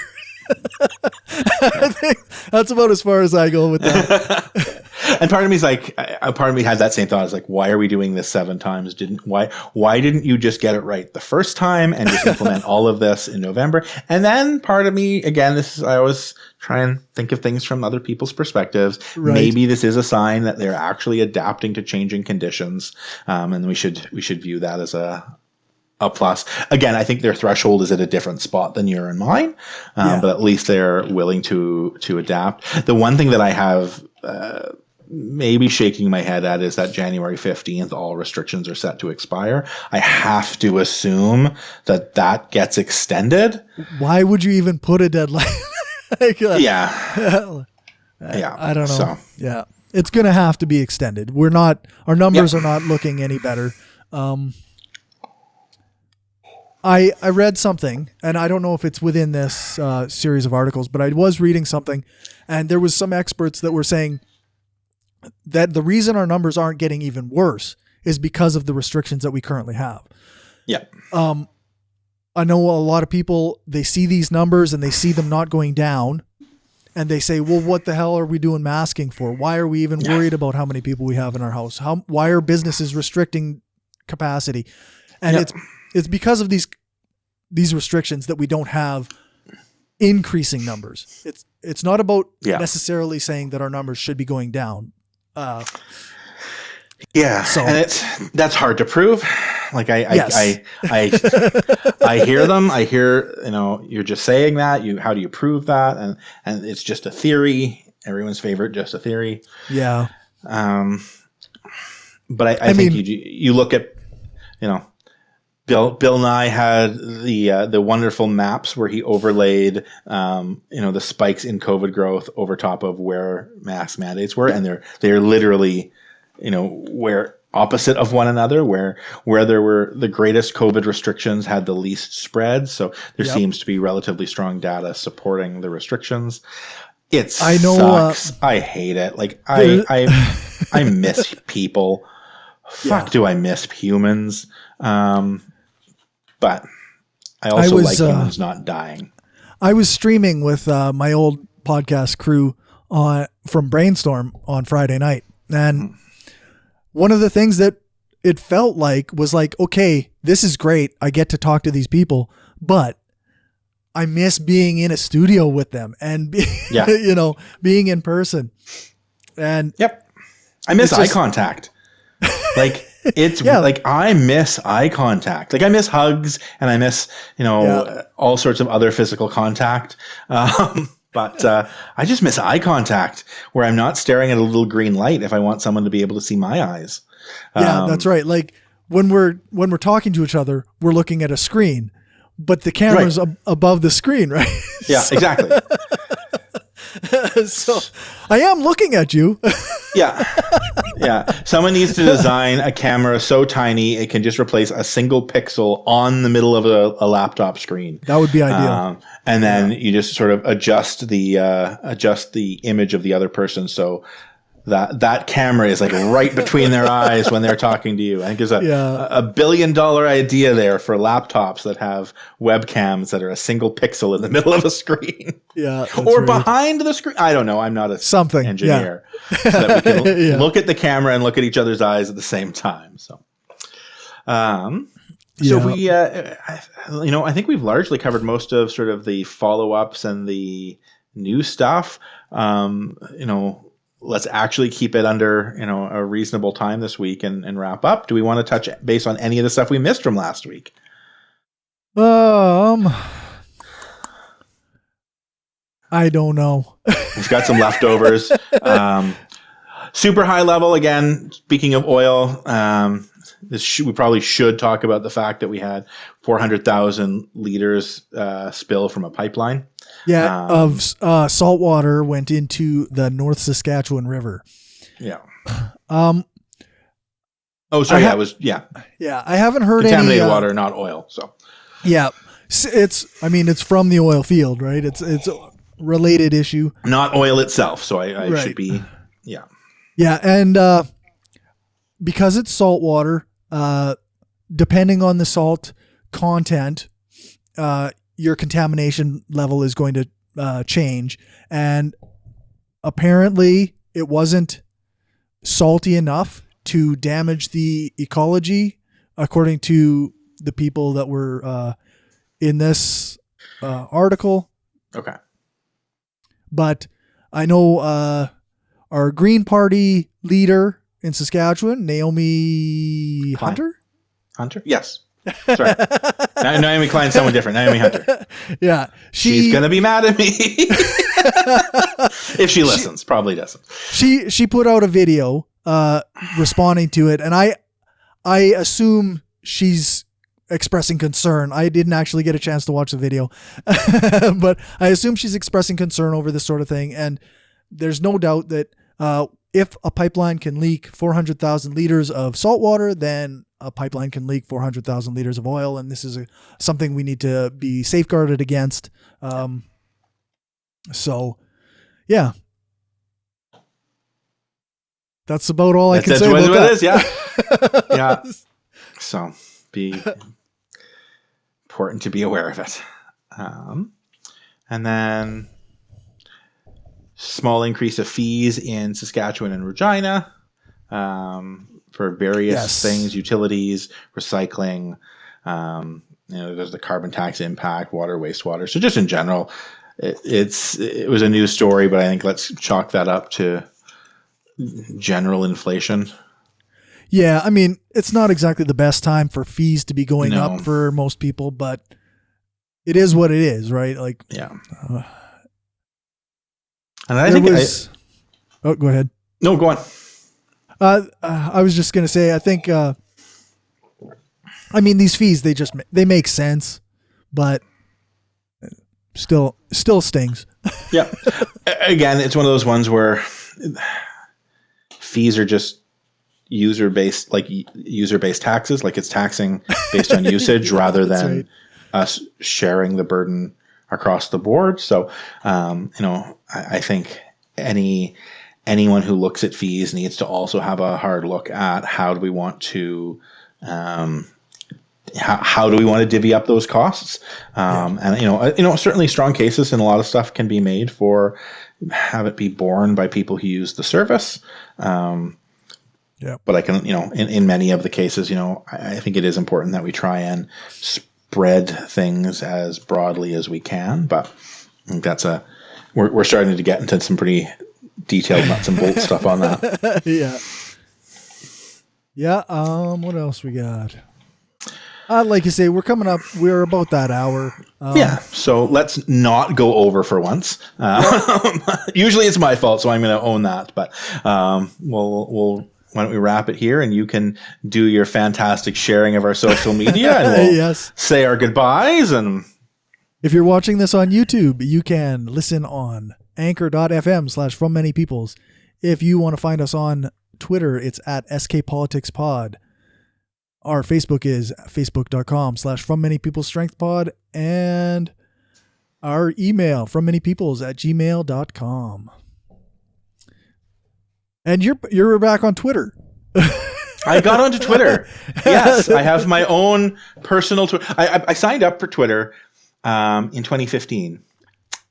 I think that's about as far as I go with that. And part of me is like, part of me had that same thought. It's like, why are we doing this 7 times? Why didn't you just get it right the first time and just implement all of this in November? And then part of me, again, I always try and think of things from other people's perspectives. Right. Maybe this is a sign that they're actually adapting to changing conditions, and we should view that as a plus. Again, I think their threshold is at a different spot than your and mine, but at least they're willing to adapt. The one thing that I have maybe shaking my head at is that January 15th, all restrictions are set to expire. I have to assume that gets extended. Why would you even put a deadline? Yeah. I don't know. So. Yeah. It's going to have to be extended. Our numbers are not looking any better. I read something, and I don't know if it's within this series of articles, but I was reading something, and there was some experts that were saying that the reason our numbers aren't getting even worse is because of the restrictions that we currently have. Yeah. I know a lot of people, they see these numbers and they see them not going down, and they say, well, what the hell are we doing masking for? Why are we even worried about how many people we have in our house? Why are businesses restricting capacity? And it's because of these restrictions that we don't have increasing numbers. It's not about necessarily saying that our numbers should be going down. And that's hard to prove. Like I hear them. I hear, you're just saying that. How do you prove that? And it's just a theory. Everyone's favorite, just a theory. Yeah. But I think you look at, Bill Nye had the wonderful maps where he overlaid, the spikes in COVID growth over top of where mask mandates were, and they're literally, where opposite of one another, where there were the greatest COVID restrictions had the least spread. So there seems to be relatively strong data supporting the restrictions. Sucks. I hate it. Like I miss people. Fuck, do I miss humans? But I also like humans not dying. I was streaming with my old podcast crew from Brainstorm on Friday night. And one of the things that it felt like was like, okay, this is great. I get to talk to these people, but I miss being in a studio with them and, being in person. And I miss eye contact. Like, it's like I miss eye contact. Like I miss hugs and I miss, all sorts of other physical contact. But I just miss eye contact where I'm not staring at a little green light if I want someone to be able to see my eyes. Yeah, that's right. Like when we're talking to each other, we're looking at a screen, but the camera's above the screen, right? Yeah, exactly. So I am looking at you. Yeah. Someone needs to design a camera so tiny it can just replace a single pixel on the middle of a laptop screen. That would be ideal. And then you just sort of adjust the image of the other person so that camera is like right between their eyes when they're talking to you. I think there's a $1 billion idea there for laptops that have webcams that are a single pixel in the middle of a screen. Yeah. Or behind the screen. I don't know. I'm not a engineer. Yeah. So that we can look at the camera and look at each other's eyes at the same time. So, we, I think we've largely covered most of sort of the follow-ups and the new stuff. Let's actually keep it under, a reasonable time this week and wrap up. Do we want to touch base on any of the stuff we missed from last week? I don't know. We've got some leftovers. Super high level again. Speaking of oil, we probably should talk about the fact that we had 400,000 liters spill from a pipeline. Yeah, of salt water went into the North Saskatchewan River. Yeah. Yeah, I haven't heard contaminated water, not oil. So. Yeah, it's from the oil field, right? It's a related issue. Not oil itself, so I should be. Yeah. Yeah, and because it's salt water, depending on the salt content, your contamination level is going to change. And apparently it wasn't salty enough to damage the ecology, according to the people that were in this article. Okay. But I know our Green Party leader in Saskatchewan, Naomi Klein. Hunter? Yes. Sorry. Naomi Klein's someone different. Naomi Hunter. Yeah. She's going to be mad at me. If she listens. Probably doesn't. She put out a video responding to it, and I assume she's expressing concern. I didn't actually get a chance to watch the video, but I assume she's expressing concern over this sort of thing. And there's no doubt that if a pipeline can leak 400,000 liters of salt water, then a pipeline can leak 400,000 liters of oil. And this is something we need to be safeguarded against. So, yeah. That's about all I can say about that. That's what it is, yeah. Yeah. So, be important to be aware of it. And then small increase of fees in Saskatchewan and Regina for various things, utilities, recycling. There's the carbon tax impact, water, wastewater. So just in general, it was a news story, but I think let's chalk that up to general inflation. Yeah, I mean, it's not exactly the best time for fees to be going up for most people, but it is what it is, right? Like, yeah. And I think oh, go ahead. No, go on. I was just gonna say, I think, I mean, these fees, they make sense, but still stings. Yeah. Again, it's one of those ones where fees are just user-based taxes. Like, it's taxing based on usage rather than us sharing the burden across the board. So, I think anyone who looks at fees needs to also have a hard look at how do we want to how do we want to divvy up those costs? And certainly strong cases and a lot of stuff can be made for have it be borne by people who use the service. But I can, in many of the cases, I think it is important that we try and spread things as broadly as we can. But I think we're starting to get into some pretty detailed nuts and bolts stuff on that. Yeah. Yeah. What else we got? Like you say, we're about that hour. Yeah. So let's not go over for once. Usually it's my fault, so I'm going to own that. But we'll why don't we wrap it here, and you can do your fantastic sharing of our social media, and we'll say our goodbyes. And if you're watching this on YouTube, you can listen on anchor.fm/FromManyPeoples. If you want to find us on Twitter, it's at SKPoliticsPod. Our Facebook is facebook.com/FromManyPeoplesStrengthPod, and our email FromManyPeoples@gmail.com. And you're back on Twitter. I got onto Twitter. Yes, I have my own personal Twitter. I signed up for Twitter in 2015,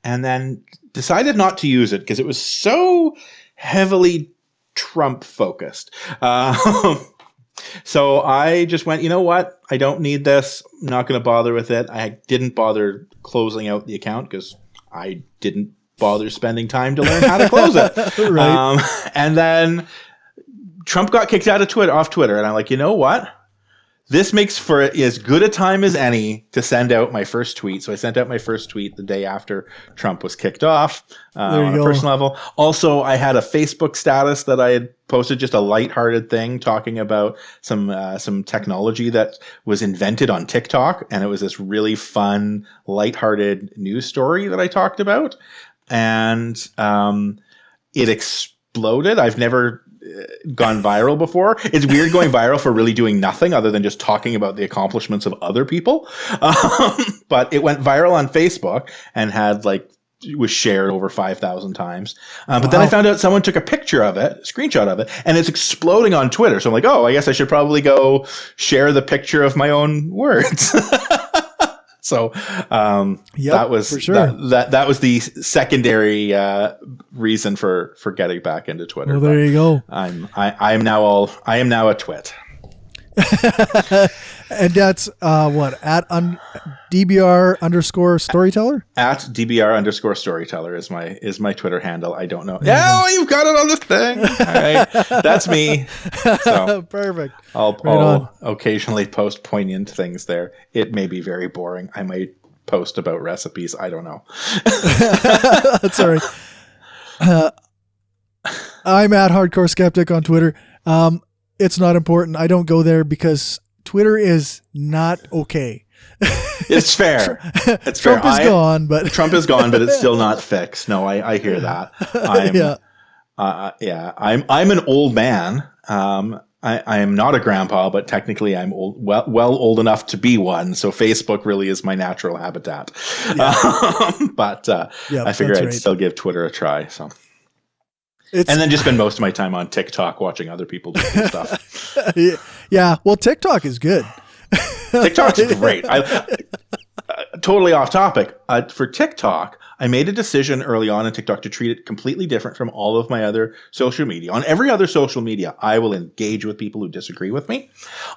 and then decided not to use it because it was so heavily Trump focused. So I just went, you know what? I don't need this. I'm not going to bother with it. I didn't bother closing out the account because I didn't bother spending time to learn how to close it. Right. And then Trump got kicked off Twitter. And I'm like, you know what? This makes for as good a time as any to send out my first tweet. So I sent out my first tweet the day after Trump was kicked off on a personal level. Also, I had a Facebook status that I had posted, just a lighthearted thing talking about some technology that was invented on TikTok. And it was this really fun, lighthearted news story that I talked about. And it exploded. I've never gone viral before. It's weird going viral for really doing nothing other than just talking about the accomplishments of other people. But it went viral on Facebook and had like was shared over 5,000 times. But then I found out someone took a picture of it, a screenshot of it, and it's exploding on Twitter. So I'm like, oh, I guess I should probably go share the picture of my own words. So that was for sure. that was the secondary reason for getting back into Twitter. Well, there you go. I am now a twit. And that's what at DBR _storyteller? At DBR _storyteller is my Twitter handle. I don't know. Yeah, you've got it on this thing. All right, that's me. So perfect. I'll occasionally post poignant things there. It may be very boring. I might post about recipes. I don't know. That's all right. I'm at Hardcore Skeptic on Twitter. It's not important. I don't go there because Twitter is not okay. It's fair. It's Trump fair. is gone, but Trump is gone, but it's still not fixed. No, I hear that. I'm an old man. I am not a grandpa, but technically I'm old, well old enough to be one. So Facebook really is my natural habitat. Yeah. I figure I'd still give Twitter a try. So. And then just spend most of my time on TikTok watching other people do stuff. Yeah. Well, TikTok is good. TikTok's great. Totally off topic. For TikTok, I made a decision early on in TikTok to treat it completely different from all of my other social media. On every other social media, I will engage with people who disagree with me.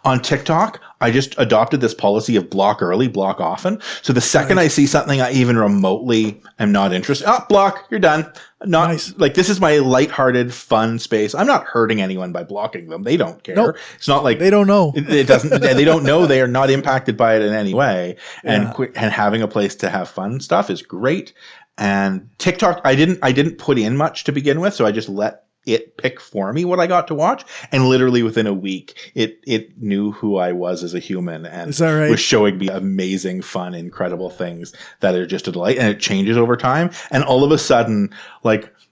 On TikTok, I just adopted this policy of block early, block often. So the second I see something I even remotely am not interested, block, you're done. Like, this is my lighthearted, fun space. I'm not hurting anyone by blocking them. They don't care. Nope. It's not like they don't know. It doesn't. They don't know. They are not impacted by it in any way. And having a place to have fun stuff is great. And TikTok, I didn't put in much to begin with, so I just let it pick for me what I got to watch. And literally within a week, it knew who I was as a human and was showing me amazing, fun, incredible things that are just a delight. And it changes over time. And all of a sudden,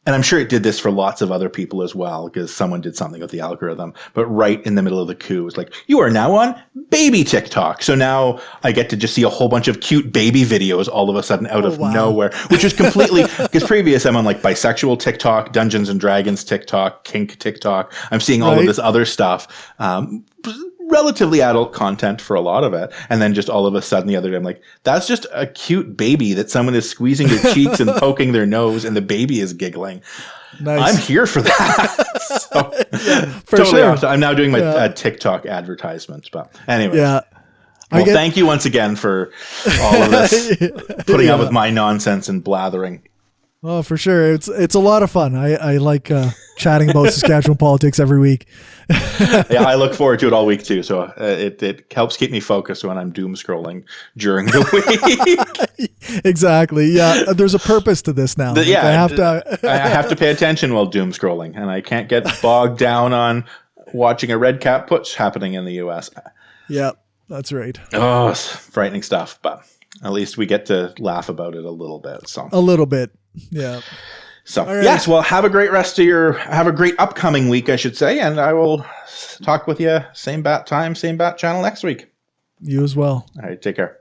and I'm sure it did this for lots of other people as well, because someone did something with the algorithm. But right in the middle of the coup, it's like, you are now on baby TikTok. So now I get to just see a whole bunch of cute baby videos all of a sudden out of nowhere, which is completely, because previous I'm on bisexual TikTok, Dungeons and Dragons TikTok, kink TikTok. I'm seeing all of this other stuff. Relatively adult content for a lot of it. And then just all of a sudden the other day, I'm like, that's just a cute baby that someone is squeezing their cheeks and poking their nose and the baby is giggling. Nice. I'm here for that. For totally sure. Awesome. I'm now doing my TikTok advertisements. But anyway. Yeah. Well, thank you once again for all of this, putting up with my nonsense and blathering. Oh, for sure. It's a lot of fun. I like chatting about Saskatchewan politics every week. Yeah, I look forward to it all week too. So it helps keep me focused when I'm doom scrolling during the week. Exactly. Yeah, there's a purpose to this now. I have to pay attention while doom scrolling, and I can't get bogged down on watching a red cap putsch happening in the U.S. Yeah, that's right. Oh, it's frightening stuff, but at least we get to laugh about it a little bit. So a little bit. Yeah. So yes, well, have a great upcoming week, I should say, and I will talk with you same bat time, same bat channel next week. You as well. All right, take care.